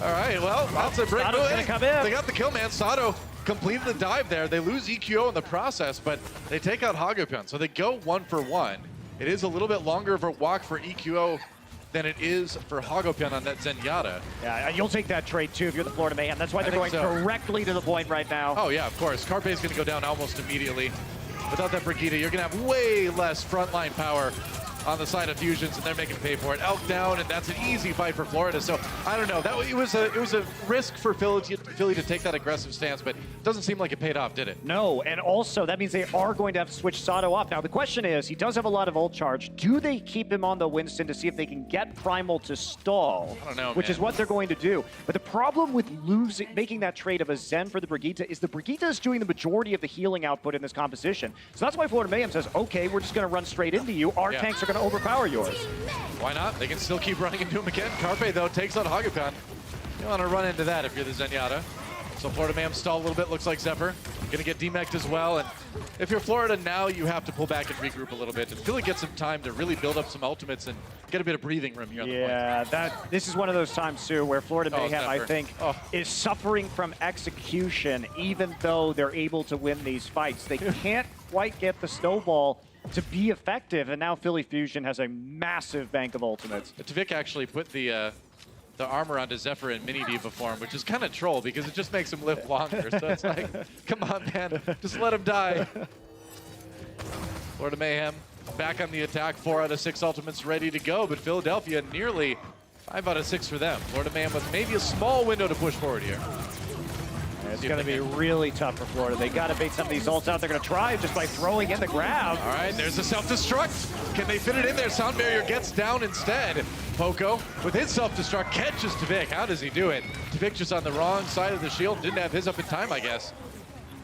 All right, well, lots of break. Sato's gonna come in. They got the kill, man. Sato completed the dive there. They lose EQO in the process, but they take out Hagopyeon. So they go 1 for 1. It is a little bit longer of a walk for EQO than it is for Hagopyeon on that Zenyatta. Yeah, you'll take that trade too if you're the Florida Mayhem. That's why they're going directly to the point right now. Oh yeah, of course. Carpe's going to go down almost immediately. Without that Brigitte, you're going to have way less frontline power on the side of Fusions, and they're making pay for it. Elk down, and that's an easy fight for Florida. So I don't know. It was a risk for Philly to take that aggressive stance, but it doesn't seem like it paid off, did it? No, and also that means they are going to have to switch Sato off. Now the question is, he does have a lot of ult charge. Do they keep him on the Winston to see if they can get Primal to stall? I don't know, which man. is what they're going to do. But the problem with making that trade of a Zen for the Brigitte is the Brigitte is doing the majority of the healing output in this composition. So that's why Florida Mayhem says, okay, we're just going to run straight into you. Our tanks are going to overpower yours. Why not? They can still keep running into him again. Carpe, though, takes out Hagopyeon. You want to run into that if you're the Zenyatta. So Florida Mayhem stall a little bit, looks like Zephyr. Going to get demeched as well. And if you're Florida now, you have to pull back and regroup a little bit. And Philly get some time to really build up some ultimates and get a bit of breathing room here on the point. Yeah, this is one of those times, too, where Florida Mayhem, I think, is suffering from execution, even though they're able to win these fights. They can't quite get the snowball to be effective, and now Philly Fusion has a massive bank of ultimates. Tvik actually put the armor onto Zephyr in mini diva form, which is kind of troll because it just makes him live longer. So it's like, come on, man, just let him die. Florida Mayhem back on the attack, 4 out of 6 ultimates ready to go, but Philadelphia nearly 5 out of 6 for them. Florida Mayhem with maybe a small window to push forward here. It's going to be really tough for Florida. They got to bait some of these ults out. They're going to try just by throwing in the grab. All right, there's a self-destruct. Can they fit it in there? Sound Barrier gets down instead. Poco, with his self-destruct, catches Tvik. How does he do it? Tvik just on the wrong side of the shield. Didn't have his up in time, I guess.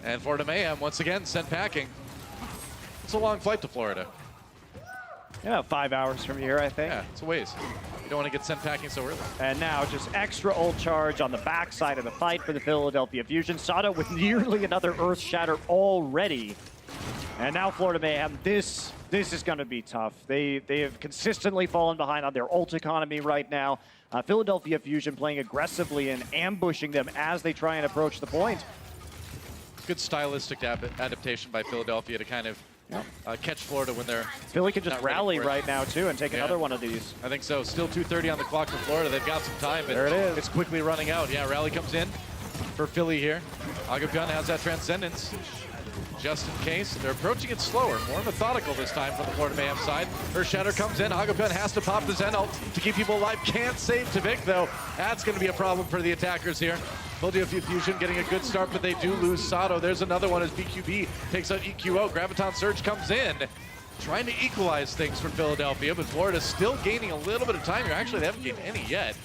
And Florida Mayhem, once again, sent packing. It's a long flight to Florida. Yeah, 5 hours from here, I think. Yeah, it's a ways. You don't want to get sent packing so early. And now just extra ult charge on the backside of the fight for the Philadelphia Fusion. Sato with nearly another Earth Shatter already. And now Florida Mayhem, this is going to be tough. They have consistently fallen behind on their ult economy right now. Philadelphia Fusion playing aggressively and ambushing them as they try and approach the point. Good stylistic adaptation by Philadelphia to kind of catch Florida when they're Philly can just rally right now, too, and take another one of these. I think so. Still 2:30 on the clock for Florida. They've got some time, but there it is. It's quickly running out. Yeah, rally comes in for Philly here. Hagopyeon has that Transcendence. Just in case, they're approaching it slower, more methodical this time from the Florida Mayhem side. Earth Shatter comes in. Hagopyeon has to pop the Zen ult to keep people alive. Can't save Tvik, though. That's going to be a problem for the attackers here. Philadelphia Fusion getting a good start, but they do lose Sato. There's another one as BQB takes out EQO. Graviton Surge comes in. trying to equalize things for Philadelphia, but Florida's still gaining a little bit of time here. Actually, they haven't gained any yet.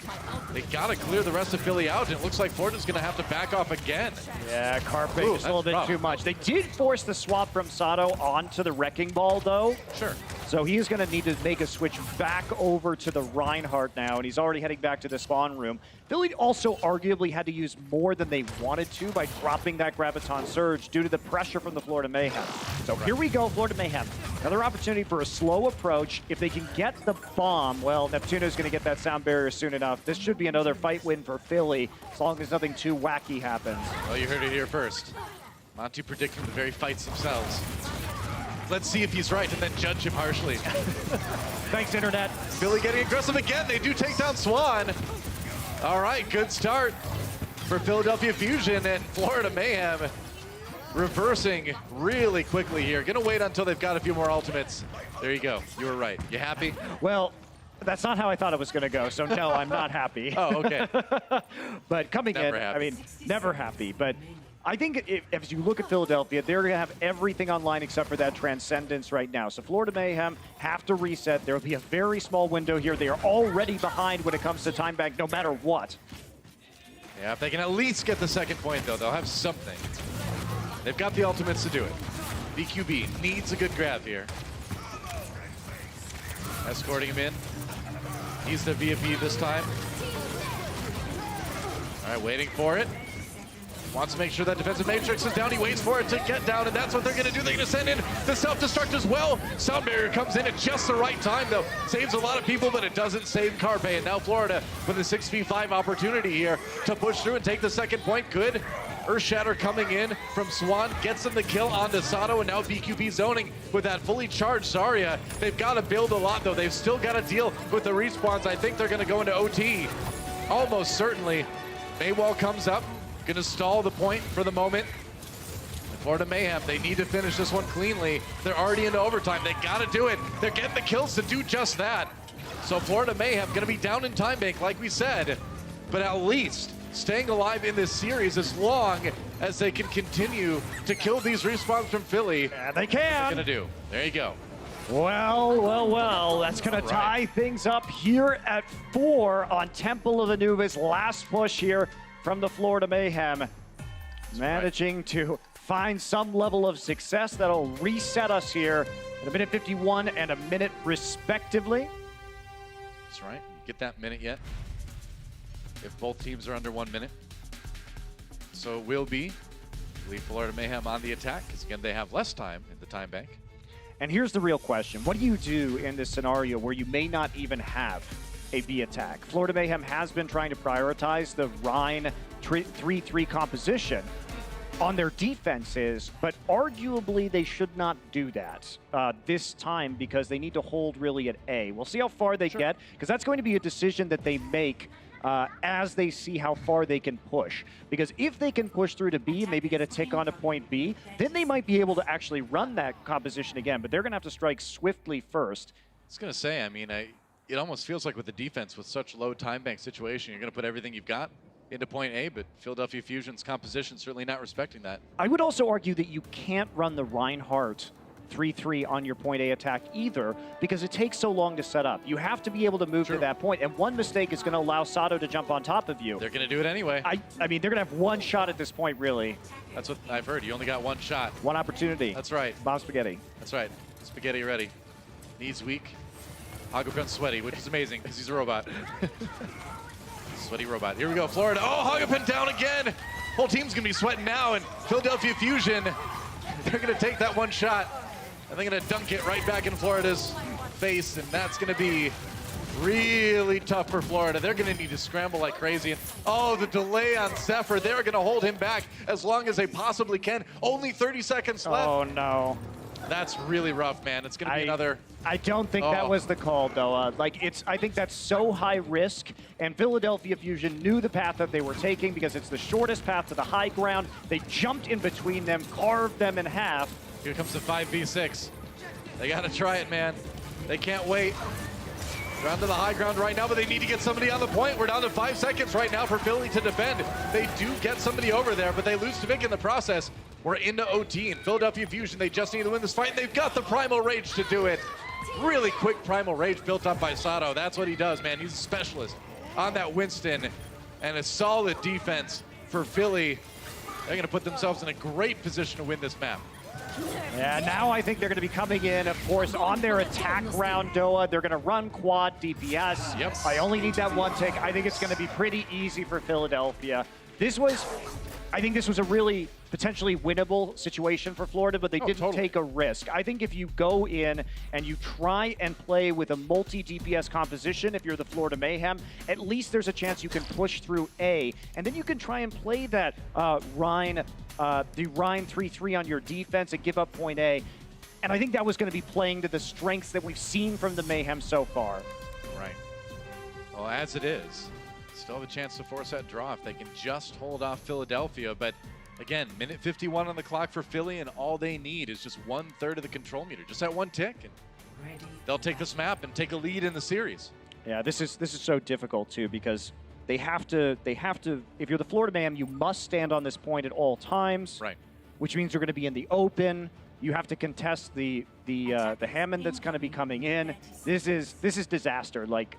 They gotta clear the rest of Philly out, and it looks like Florida's gonna have to back off again. Yeah, Carpe Ooh, just a little bit rough. too much. They did force the swap from Sato onto the Wrecking Ball, though. Sure. So he is going to need to make a switch back over to the Reinhardt now, and he's already heading back to the spawn room. Philly also arguably had to use more than they wanted to by dropping that Graviton Surge due to the pressure from the Florida Mayhem. So here we go, Florida Mayhem. Another opportunity for a slow approach. If they can get the bomb, well, Neptuno's going to get that sound barrier soon enough. This should be another fight win for Philly, as long as nothing too wacky happens. Well, you heard it here first. Monty predicting the very fights themselves. Let's see if he's right and then judge him harshly. Thanks, Internet. Philly getting aggressive again. They do take down Swan. All right, good start for Philadelphia Fusion, and Florida Mayhem reversing really quickly here. Gonna wait until they've got a few more ultimates. There you go. You were right. You happy? Well, that's not how I thought it was going to go, so no, I'm not happy. Oh, okay. But coming Never in, happy. I mean, never happy. But I think if you look at Philadelphia, they're going to have everything online except for that Transcendence right now. So Florida Mayhem have to reset. There will be a very small window here. They are already behind when it comes to time bank, no matter what. Yeah, if they can at least get the second point, though, they'll have something. They've got the ultimates to do it. BQB needs a good grab here. Escorting him in. He's the VFB this time. All right, waiting for it. Wants to make sure that defensive matrix is down. He waits for it to get down, and that's what they're going to do. They're going to send in the self-destruct as well. Sound barrier comes in at just the right time, though. Saves a lot of people, but it doesn't save Carpe. And now Florida with a 6v5 opportunity here to push through and take the second point. Good. Earthshatter coming in from Swan, gets him the kill onto Sato, and now BQB zoning with that fully charged Zarya. They've got to build a lot, though. They've still got to deal with the respawns. I think they're going to go into OT. Almost certainly. Maywall comes up. Going to stall the point for the moment. And Florida Mayhem, they need to finish this one cleanly. They're already into overtime. They got to do it. They're getting the kills to do just that. So Florida Mayhem going to be down in time bank, like we said, but at least staying alive in this series as long as they can continue to kill these respawns from Philly. Yeah, they can. Going to do. There you go. Well, that's going to tie things up here at 4 on Temple of Anubis. Last push here from the Florida Mayhem. Managing to find some level of success that'll reset us here at a minute 51 and a minute respectively. That's right. Get that minute yet. If both teams are under 1 minute. So it will be, I believe, Florida Mayhem on the attack, because again, they have less time in the time bank. And here's the real question. What do you do in this scenario where you may not even have a B attack? Florida Mayhem has been trying to prioritize the Rhine 3-3 composition on their defenses, but arguably they should not do that this time because they need to hold really at A. We'll see how far they get, because that's going to be a decision that they make as they see how far they can push. Because if they can push through to B, maybe get a tick onto point B, then they might be able to actually run that composition again, but they're going to have to strike swiftly first. I was going to say, I mean, it almost feels like with the defense, with such low time bank situation, you're going to put everything you've got into point A, but Philadelphia Fusion's composition certainly not respecting that. I would also argue that you can't run the Reinhardt 3-3 on your point A attack either, because it takes so long to set up. You have to be able to move to that point, and one mistake is going to allow Sato to jump on top of you. They're going to do it anyway. I mean, they're going to have one shot at this point, really. That's what I've heard. You only got one shot. One opportunity. That's right. Bomb Spaghetti. That's right. Spaghetti ready. Knees weak. Hagupin's sweaty, which is amazing because he's a robot. Sweaty robot. Here we go, Florida. Oh, Hagupin down again. Whole team's going to be sweating now, and Philadelphia Fusion, they're going to take that one shot, and they're going to dunk it right back in Florida's face, and that's going to be really tough for Florida. They're going to need to scramble like crazy. And oh, the delay on Zephyr. They're going to hold him back as long as they possibly can. Only 30 seconds left. Oh, no. That's really rough, man. It's going to be another... I don't think that was the call, though. I think that's so high risk, and Philadelphia Fusion knew the path that they were taking because it's the shortest path to the high ground. They jumped in between them, carved them in half. Here comes the 5v6. They got to try it, man. They can't wait. Down to the high ground right now, but they need to get somebody on the point. We're down to 5 seconds right now for Philly to defend. They do get somebody over there, but they lose to Vic in the process. We're into OT, and Philadelphia Fusion, they just need to win this fight, and they've got the Primal Rage to do it. Really quick Primal Rage built up by Sato. That's what he does, man. He's a specialist on that Winston, and a solid defense for Philly. They're going to put themselves in a great position to win this map. Yeah, now I think they're going to be coming in, of course, on their attack round, Doa. They're going to run quad DPS. Yep. I only need that one tick. I think it's going to be pretty easy for Philadelphia. I think this was a really potentially winnable situation for Florida, but they didn't take a risk. I think if you go in and you try and play with a multi-DPS composition, if you're the Florida Mayhem, at least there's a chance you can push through A, and then you can try and play that Rhine 3-3 on your defense and give up point A. And I think that was going to be playing to the strengths that we've seen from the Mayhem so far. Right. Well, as it is, still have a chance to force that draw if they can just hold off Philadelphia. But again, minute 51 on the clock for Philly, and all they need is just 1/3 of the control meter, just that one tick, and they'll take this map and take a lead in the series. Yeah, this is so difficult too, because they have to, if you're the Florida Mayhem, you must stand on this point at all times. Right. Which means you're going to be in the open. You have to contest the Hammond that's going to be coming in. This is disaster. Like,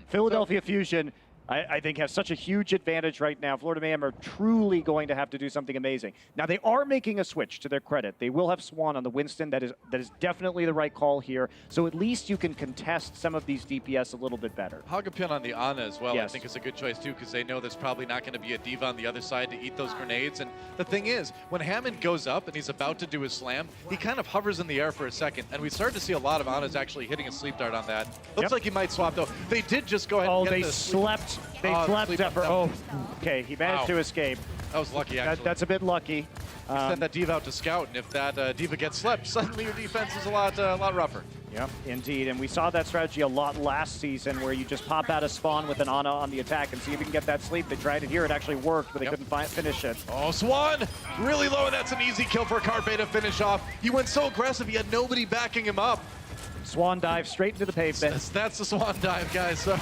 Philadelphia Fusion, I think, have such a huge advantage right now. Florida Mayhem are truly going to have to do something amazing. Now, they are making a switch, to their credit. They will have Swan on the Winston. That is definitely the right call here. So at least you can contest some of these DPS a little bit better. Hagapin on the Ana as well, Yes. I think is a good choice too, because they know there's probably not going to be a Diva on the other side to eat those grenades. And the thing is, when Hammond goes up and he's about to do his slam, he kind of hovers in the air for a second. And we started to see a lot of Anas actually hitting a sleep dart on that. Looks like he might swap though. They did just go ahead and get they the slept. They slept sleep Zephyr. up. Oh, okay. He managed to escape. That was lucky, actually. That's a bit lucky. Send that Diva out to scout, and if that Diva gets slept, suddenly your defense is a lot rougher. Yep, indeed. And we saw that strategy a lot last season, where you just pop out of spawn with an Ana on the attack and see if you can get that sleep. They tried it here. It actually worked, but they couldn't finish it. Oh, Swan! Really low, and that's an easy kill for Carpe to finish off. He went so aggressive, he had nobody backing him up. Swan dive straight into the pavement. That's the Swan dive, guys. So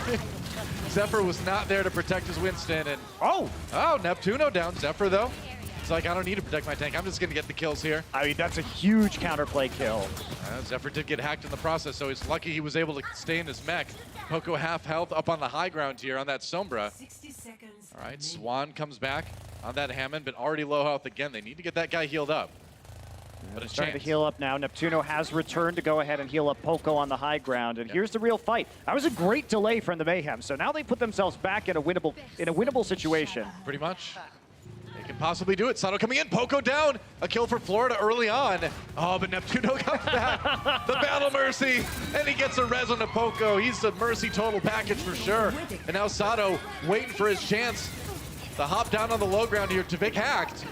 Zephyr was not there to protect his Winston. And oh, Neptuno down. Zephyr, though, it's like, I don't need to protect my tank. I'm just going to get the kills here. I mean, that's a huge counterplay kill. Zephyr did get hacked in the process, so he's lucky he was able to stay in his mech. Poco half health up on the high ground here on that Sombra. 60 seconds. All right, Swan comes back on that Hammond, but already low health again. They need to get that guy healed up. But it's trying to heal up now. Neptuno has returned to go ahead and heal up Poco on the high ground, and here's the real fight. That was a great delay from the Mayhem, so now they put themselves back in a winnable situation. Pretty much. They can possibly do it. Sato coming in, Poco down. A kill for Florida early on. Oh, but Neptuno comes back. The Battle Mercy, and he gets a res on the Poco. He's a Mercy total package for sure. And now Sato waiting for his chance. The hop down on the low ground here to Vic hacked.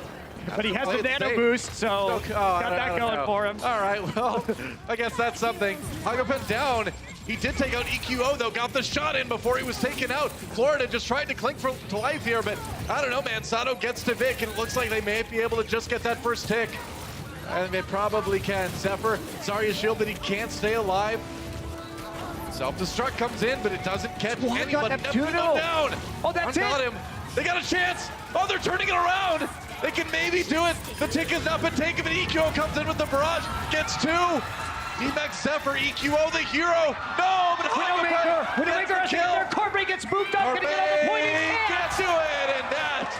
But he has the nano boost, so got that going for him. All right, well, I guess that's something. Hagapin down. He did take out EQO, though, got the shot in before he was taken out. Florida just tried to cling to life here, but I don't know, man. Sato gets to Vic, and it looks like they may be able to just get that first tick. And they probably can. Zephyr, Zarya shield, but he can't stay alive. Self-destruct comes in, but it doesn't catch anybody. Neptuno down. Oh, that's got him. They got a chance. Oh, they're turning it around. They can maybe do it. The tick is up and take him, and EQO comes in with the barrage. Gets two. D-Max Zephyr, EQO the hero. No, but Widowmaker has there. Carpe gets moved up. Gonna get on the point. He can't do it, and that,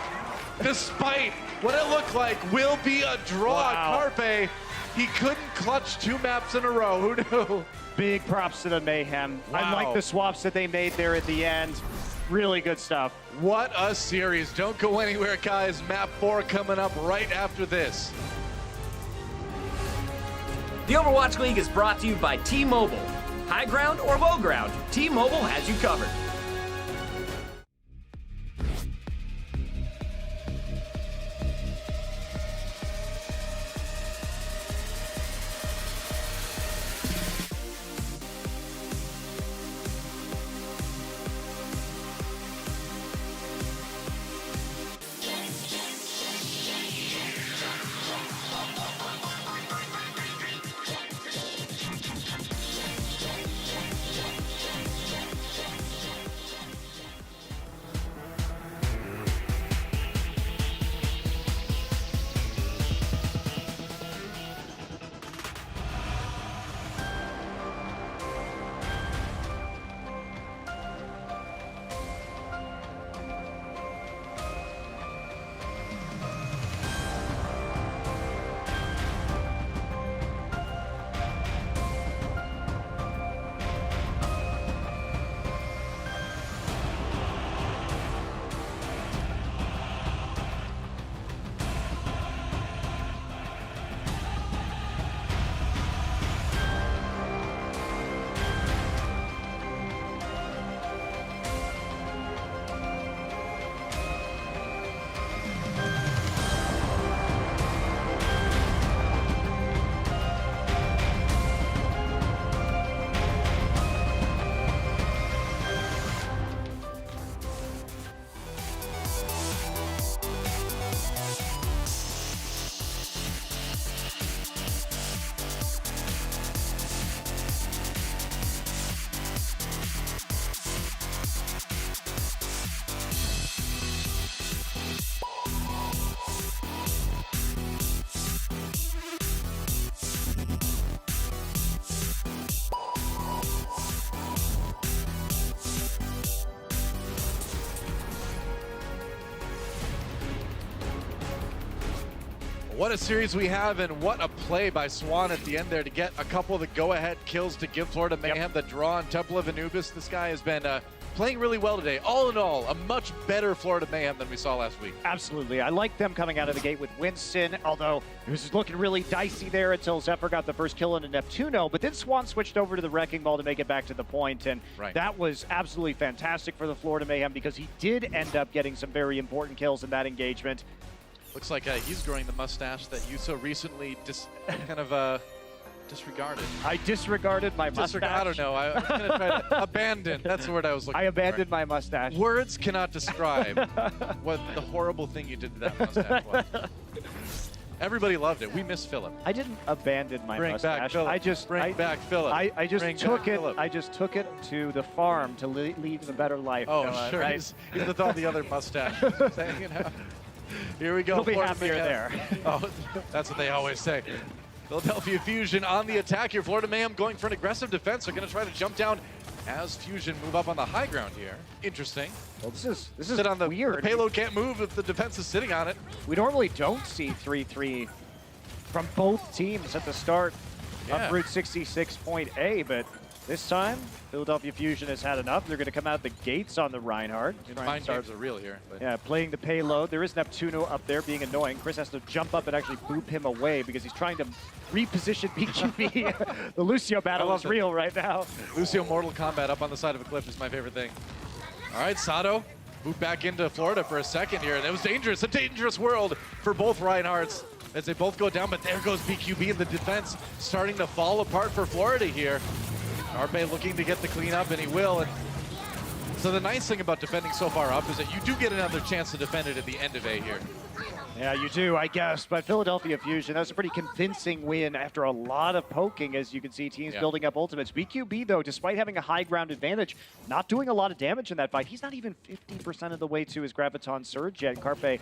despite what it looked like, will be a draw. Wow. Carpe, he couldn't clutch 2 maps in a row. Who knew? Big props to the Mayhem. Wow. I like the swaps that they made there at the end. Really good stuff. What a series. Don't go anywhere, guys. Map 4 coming up right after this. The Overwatch League is brought to you by T-Mobile. High ground or low ground, T-Mobile has you covered. What a series we have, and what a play by Swan at the end there to get a couple of the go-ahead kills to give Florida Mayhem the draw on Temple of Anubis. This guy has been playing really well today. All in all, a much better Florida Mayhem than we saw last week. Absolutely. I like them coming out of the gate with Winston, although it was looking really dicey there until Zephyr got the first kill into Neptuno. But then Swan switched over to the Wrecking Ball to make it back to the point, and that was absolutely fantastic for the Florida Mayhem because he did end up getting some very important kills in that engagement. Looks like he's growing the mustache that you so recently disregarded. I disregarded my mustache. I don't know. I was going to try to abandon. That's the word I was looking for. I abandoned my mustache. Words cannot describe what the horrible thing you did to that mustache was. Everybody loved it. We miss Philip. I didn't abandon my mustache. Back Philip. Bring back Philip. I just took it. I just took it to the farm to lead a better life. Oh, sure. Right? He's with all the other mustaches hanging out. Here we go. He'll be happier there. Oh, that's what they always say. Philadelphia Fusion on the attack here. Florida Mayhem going for an aggressive defense. They're going to try to jump down as Fusion move up on the high ground here. Interesting. Well, this is Sit on weird. The payload can't move if the defense is sitting on it. We normally don't see 3-3 from both teams at the start of Route 66.A, but this time, Philadelphia Fusion has had enough. They're going to come out the gates on the Reinhardt. Mind games are real here. But. Yeah, playing the payload. There is Neptuno up there being annoying. Chris has to jump up and actually boop him away because he's trying to reposition BQB. The Lucio battle is real right now. Lucio Mortal Kombat up on the side of a cliff is my favorite thing. All right, Sato moved back into Florida for a second here. That was dangerous. A dangerous world for both Reinhardts as they both go down. But there goes BQB in the defense starting to fall apart for Florida here. Carpe looking to get the clean up, and he will. And so the nice thing about defending so far up is that you do get another chance to defend it at the end of A here. Yeah, you do, I guess. But Philadelphia Fusion, that was a pretty convincing win after a lot of poking, as you can see teams building up ultimates. BQB, though, despite having a high ground advantage, not doing a lot of damage in that fight. He's not even 50% of the way to his Graviton Surge yet. Carpe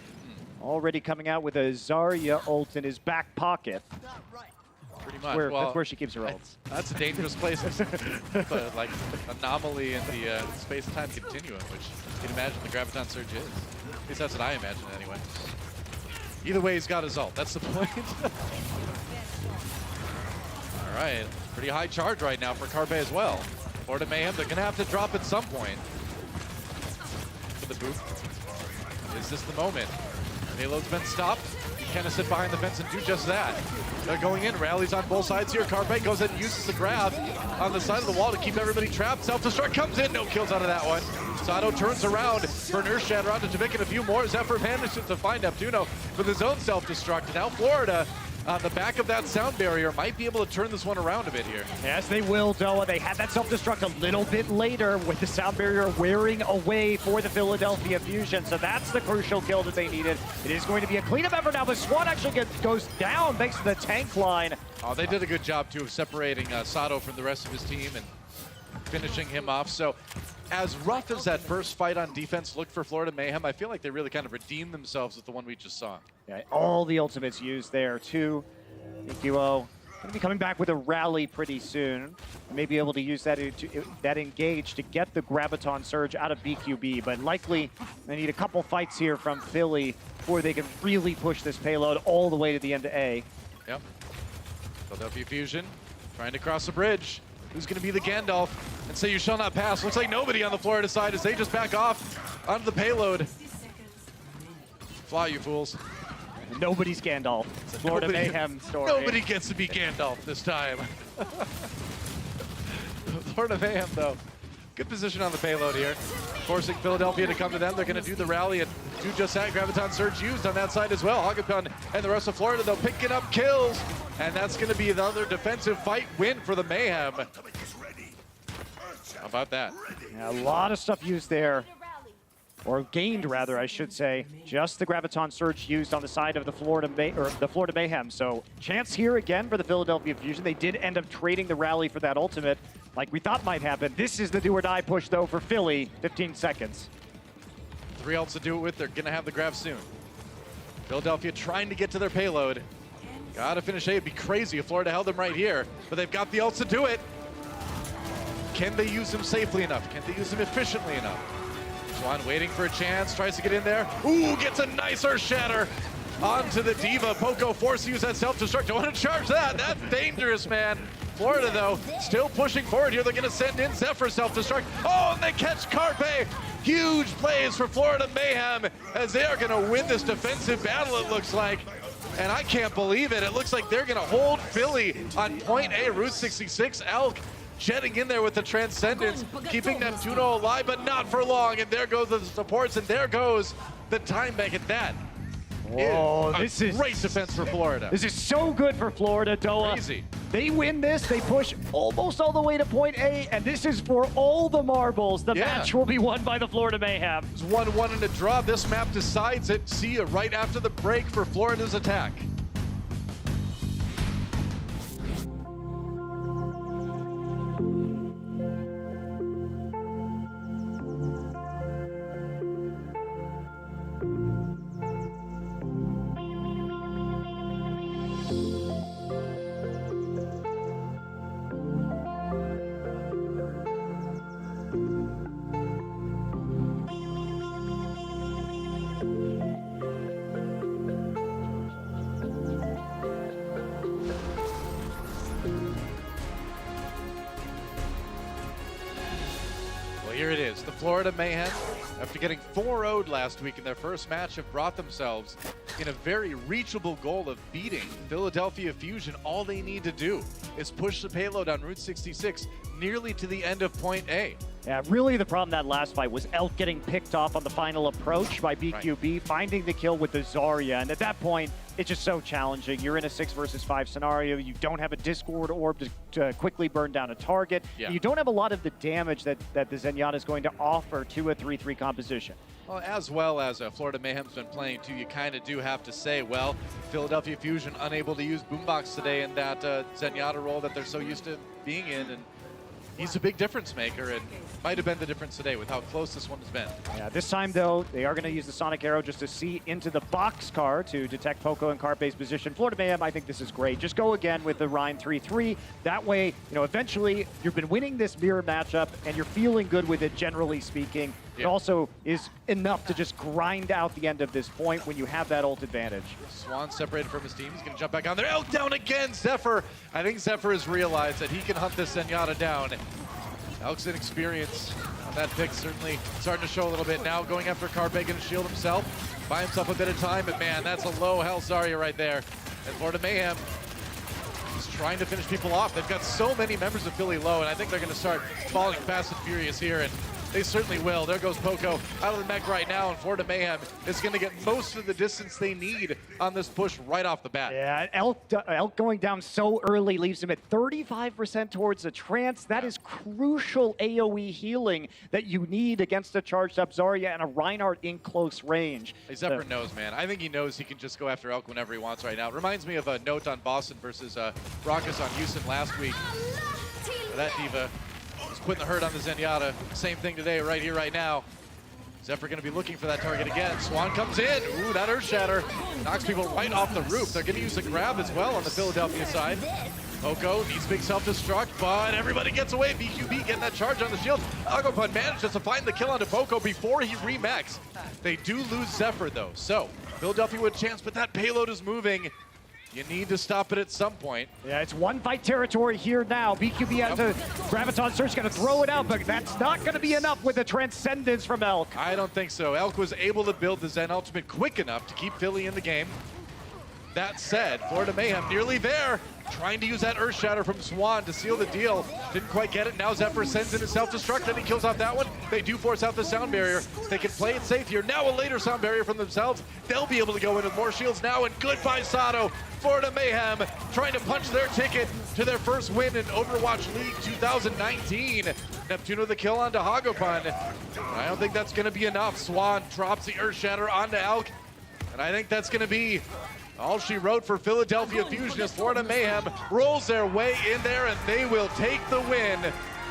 already coming out with a Zarya ult in his back pocket. Pretty much. That's where she keeps her ults. That's a dangerous place. Like anomaly in the space-time continuum, which you can imagine the Graviton Surge is. At least that's what I imagine anyway. Either way, he's got his ult. That's the point. All right. Pretty high charge right now for Carpe as well. Florida Mayhem, they're going to have to drop at some point. For the boot. Is this the moment? Payload's been stopped. Kind of sit behind the fence and do just that. They're going in, rallies on both sides here. Carpe goes in and uses the grab on the side of the wall to keep everybody trapped. Self-destruct comes in, no kills out of that one. Sato turns around for an Earth Shatter onto Tavik and a few more. Zephyr manages to find Neptuno with his own self-destruct. Now Florida, on the back of that sound barrier, might be able to turn this one around a bit here. Yes, they will, Doa. They had that self-destruct a little bit later with the sound barrier wearing away for the Philadelphia Fusion. So that's the crucial kill that they needed. It is going to be a cleanup effort now, but Swan actually goes down thanks to the tank line. Oh, they did a good job, too, of separating Sato from the rest of his team and finishing him off. So as rough as that first fight on defense looked for Florida Mayhem, I feel like they really kind of redeemed themselves with the one we just saw. Yeah, all the ultimates used there, too. EQO going to be coming back with a rally pretty soon. Maybe able to use that engage to get the Graviton Surge out of BQB, but likely they need a couple fights here from Philly before they can really push this payload all the way to the end of A. Yep. Philadelphia Fusion trying to cross the bridge. Who's going to be the Gandalf and say you shall not pass? Looks like nobody on the Florida side as they just back off onto the payload. Fly, you fools. Nobody's Gandalf. Florida Mayhem story. Nobody gets to be Gandalf this time. Florida Mayhem, though. Good position on the payload here. Forcing Philadelphia to come to them. They're going to do the rally and do just that. Graviton Surge used on that side as well. Hagapon and the rest of Florida, though, picking up kills. And that's going to be another defensive fight win for the Mayhem. How about that? Yeah, a lot of stuff used there. Or gained, rather, I should say. Just the Graviton Surge used on the side of the Florida Mayhem. So chance here again for the Philadelphia Fusion. They did end up trading the rally for that ultimate, like we thought might happen. This is the do or die push, though, for Philly. 15 seconds. 3 ults to do it with. They're going to have the grab soon. Philadelphia trying to get to their payload. Got to finish A. It'd be crazy if Florida held them right here, but they've got the ults to do it. Can they use them safely enough? Can they use them efficiently enough? Swan waiting for a chance, tries to get in there. Ooh, gets a nice Earth Shatter. onto the Diva. Poco forced to use that self-destruct. Don't want to charge that. That's dangerous, man. Florida, though, still pushing forward here. They're going to send in Zephyr self-destruct. Oh, and they catch Carpe. Huge plays for Florida Mayhem as they are going to win this defensive battle, it looks like. And I can't believe it. It looks like they're going to hold Philly on point A. Route 66. Elk jetting in there with the Transcendence, keeping Neptuno alive, but not for long. And there goes the supports, and there goes the time bank at that. Whoa, this is great defense for Florida. This is so good for Florida, Doa. Crazy. They win this, they push almost all the way to point A, and this is for all the marbles. The match will be won by the Florida Mayhem. It's 1-1 in a draw. This map decides it. See you right after the break for Florida's attack. Here it is. The Florida Mayhem, after getting 4-0'd last week in their first match, have brought themselves in a very reachable goal of beating Philadelphia Fusion. All they need to do is push the payload on Route 66 nearly to the end of point A. Yeah, really the problem that last fight was Elk getting picked off on the final approach by BQB, finding the kill with the Zarya, and at that point, it's just so challenging. You're in a 6 versus 5 scenario. You don't have a Discord orb to quickly burn down a target. Yeah. You don't have a lot of the damage that the Zenyatta is going to offer to a 3-3 composition. Well, as well as Florida Mayhem's been playing too, you kind of do have to say, well, Philadelphia Fusion unable to use Boombox today in that Zenyatta role that they're so used to being in, and he's a big difference maker, and might have been the difference today with how close this one has been. Yeah, this time, though, they are going to use the Sonic Arrow just to see into the boxcar to detect Poco and Carpe's position. Florida Mayhem, I think this is great. Just go again with the Rhine 3-3. That way, you know, eventually, you've been winning this mirror matchup, and you're feeling good with it, generally speaking. It also is enough to just grind out the end of this point when you have that ult advantage. Swan separated from his team. He's going to jump back on there. Elk down again. Zephyr. I think Zephyr has realized that he can hunt this Zenyatta down. Elk's inexperience on that pick certainly starting to show a little bit now. Going after Carpe, going to shield himself. Buy himself a bit of time, but man, that's a low health Zarya right there. And Florida Mayhem is trying to finish people off. They've got so many members of Philly low, and I think they're going to start falling fast and furious here. And they certainly will. There goes Poco out of the mech right now, and Florida Mayhem is going to get most of the distance they need on this push right off the bat. Yeah, Elk going down so early leaves him at 35% towards the trance. That is crucial AoE healing that you need against a charged up Zarya and a Reinhardt in close range. Hey, Zephyr knows, man. I think he knows he can just go after Elk whenever he wants right now. It reminds me of a note on Boston versus Raucus on Houston last week. That Diva was putting the hurt on the Zenyatta. Same thing today, right here, right now. Zephyr going to be looking for that target again. Swan comes in. Ooh, that Earth Shatter knocks people right off the roof. They're going to use the grab as well on the Philadelphia side. Poco needs big self-destruct, but everybody gets away. BQB getting that charge on the shield. Agopun manages to find the kill onto Poco before he remexes. They do lose Zephyr, though. So, Philadelphia with a chance, but that payload is moving. You need to stop it at some point. Yeah, it's one fight territory here now. BQB has a Graviton Surge, going to throw it out, but that's not going to be enough with the Transcendence from Elk. I don't think so. Elk was able to build the Zen Ultimate quick enough to keep Philly in the game. That said, Florida Mayhem nearly there. Trying to use that Earth Shatter from Swan to seal the deal. Didn't quite get it. Now Zephyr sends in a self-destruct, then he kills off that one. They do force out the sound barrier. They can play it safe here. Now a later sound barrier from themselves. They'll be able to go in with more shields now, and goodbye Sato. Florida Mayhem trying to punch their ticket to their first win in Overwatch League 2019. Neptuno the kill onto Hagopun. I don't think that's going to be enough. Swan drops the Earth Shatter onto Elk, and I think that's going to be all she wrote for Philadelphia Fusion as Florida Mayhem rolls their way in there, and they will take the win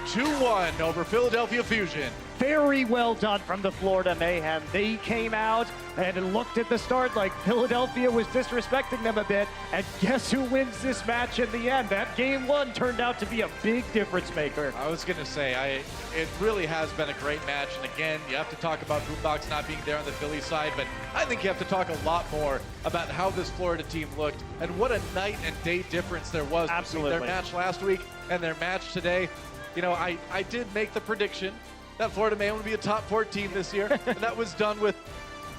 2-1 over Philadelphia Fusion. Very well done from the Florida Mayhem. They came out and looked at the start like Philadelphia was disrespecting them a bit, and guess who wins this match in the end? That game one turned out to be a big difference maker. I was going to say, it really has been a great match, and again, you have to talk about Boombox not being there on the Philly side, but I think you have to talk a lot more about how this Florida team looked and what a night and day difference there was between their match last week and their match today. You know, I did make the prediction that Florida Mayhem would be a top 4 team this year, and that was done with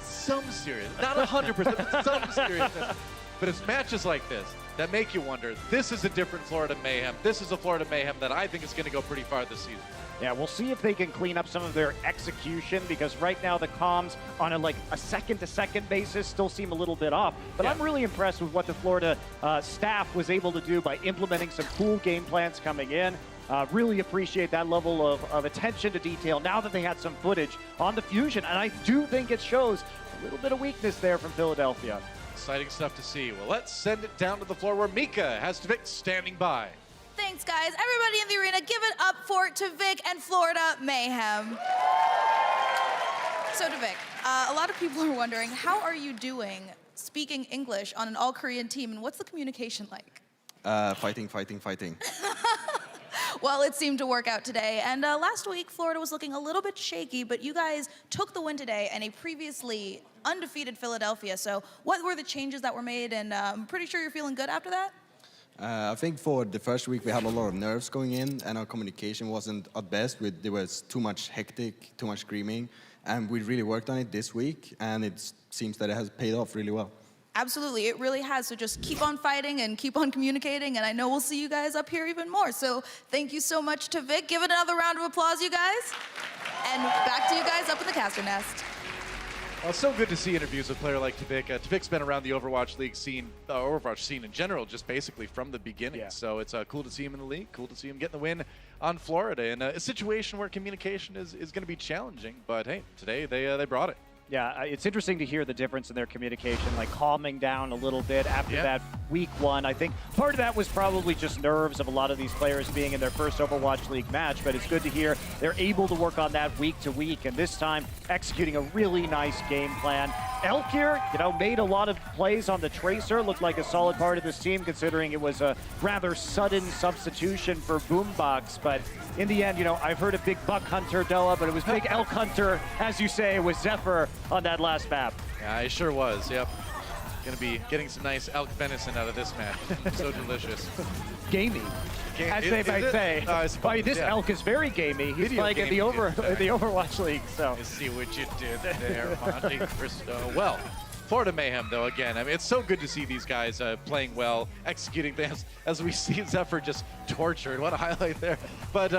some seriousness. Not 100%, but some seriousness. But it's matches like this that make you wonder, this is a different Florida Mayhem. This is a Florida Mayhem that I think is going to go pretty far this season. Yeah, we'll see if they can clean up some of their execution, because right now the comms on a second-to-second basis still seem a little bit off. But I'm really impressed with what the Florida staff was able to do by implementing some cool game plans coming in. Really appreciate that level of attention to detail now that they had some footage on the Fusion. And I do think it shows a little bit of weakness there from Philadelphia. Exciting stuff to see. Well, let's send it down to the floor where Mika has Tvik standing by. Thanks, guys. Everybody in the arena, give it up for Tvik and Florida Mayhem. So, Tvik, a lot of people are wondering, how are you doing speaking English on an all-Korean team, and what's the communication like? Fighting, fighting, fighting. Well, it seemed to work out today. And last week, Florida was looking a little bit shaky, but you guys took the win today and a previously undefeated Philadelphia. So what were the changes that were made? And I'm pretty sure you're feeling good after that? I think for the first week we had a lot of nerves going in, and our communication wasn't at best. There was too much hectic, too much screaming, and we really worked on it this week, and it seems that it has paid off really well. Absolutely, it really has. So just keep on fighting and keep on communicating, and I know we'll see you guys up here even more. So thank you so much to Tvik. Give it another round of applause, you guys. And back to you guys up in the caster nest. Well, it's so good to see interviews with a player like Tvik. Tvik's been around the Overwatch League scene, Overwatch scene in general, just basically from the beginning. Yeah. So it's cool to see him in the league, cool to see him getting the win on Florida in a situation where communication is going to be challenging. But hey, today they brought it. Yeah, it's interesting to hear the difference in their communication, like calming down a little bit after that week 1. I think part of that was probably just nerves of a lot of these players being in their first Overwatch League match, but it's good to hear they're able to work on that week to week, and this time executing a really nice game plan. Elkir, made a lot of plays on the Tracer, looked like a solid part of this team considering it was a rather sudden substitution for Boombox, but in the end, I've heard a big Buck Hunter, Doa, but it was big Elk Hunter, as you say, with Zephyr on that last map. Yeah, it sure was, yep. Gonna be getting some nice elk venison out of this match. So delicious. Gamey, as they might say. This elk is very gamey. He's playing in the Overwatch League, so. You see what you did there, Monte Cristo. Well, Florida Mayhem, though, again, I mean, it's so good to see these guys playing well, executing things, as we see Zephyr just tortured. What a highlight there. But,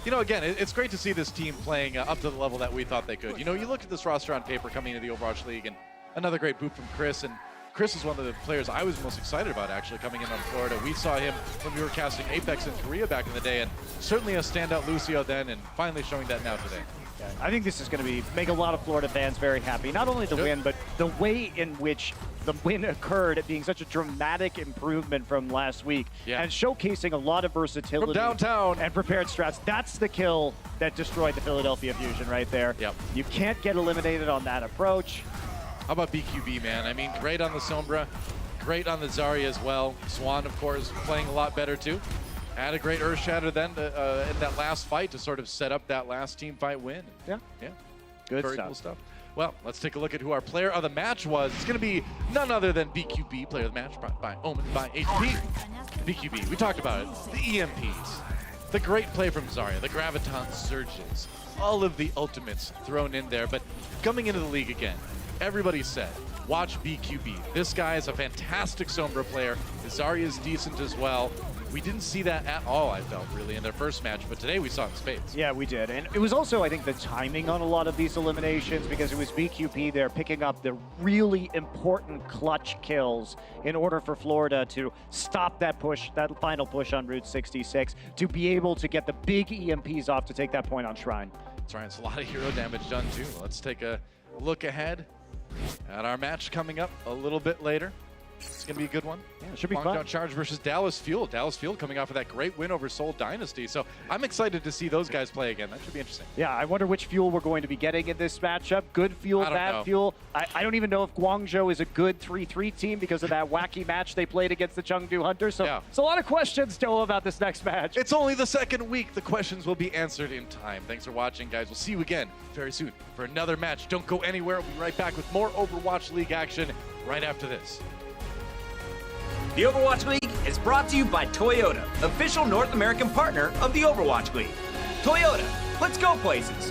again, it's great to see this team playing up to the level that we thought they could. You look at this roster on paper coming into the Overwatch League, and another great boot from Chris, and Chris is one of the players I was most excited about actually coming in on Florida. We saw him when we were casting Apex in Korea back in the day, and certainly a standout Lucio then, and finally showing that now today. Yeah, I think this is going to make a lot of Florida fans very happy. Not only the win, but the way in which the win occurred, it being such a dramatic improvement from last week, and showcasing a lot of versatility from downtown and prepared strats. That's the kill that destroyed the Philadelphia Fusion right there. Yep. You can't get eliminated on that approach. How about BQB, man? I mean, great on the Sombra, great on the Zarya as well. Swan, of course, playing a lot better too. Had a great Earth Shatter then in that last fight to sort of set up that last team fight win. Yeah. Good Very cool stuff. Well, let's take a look at who our player of the match was. It's going to be none other than BQB, player of the match, brought by Omen by HP. BQB, we talked about it. The EMPs, the great play from Zarya, the Graviton Surges, all of the ultimates thrown in there. But coming into the league again, everybody said, watch BQB. This guy is a fantastic Sombra player. Zarya is decent as well. We didn't see that at all, I felt, really, in their first match, but today we saw it in spades. Yeah, we did. And it was also, I think, the timing on a lot of these eliminations, because it was BQP there picking up the really important clutch kills in order for Florida to stop that push, that final push on Route 66, to be able to get the big EMPs off to take that point on Shrine. That's right, it's a lot of hero damage done, too. Let's take a look ahead at our match coming up a little bit later. It's going to be a good one. Yeah, it should be Guangzhou fun. Charge versus Dallas Fuel. Dallas Fuel coming off of that great win over Seoul Dynasty. So I'm excited to see those guys play again. That should be interesting. Yeah, I wonder which fuel we're going to be getting in this matchup. Good fuel, I don't bad know. fuel. I don't even know if Guangzhou is a good 3-3 team because of that wacky match they played against the Chengdu Hunters. So Yeah. it's a lot of questions still about this next match. It's only the second week. The questions will be answered in time. Thanks for watching, guys. We'll see you again very soon for another match. Don't go anywhere. We'll be right back with more Overwatch League action right after this. The Overwatch League is brought to you by Toyota, official North American partner of the Overwatch League. Toyota, let's go places.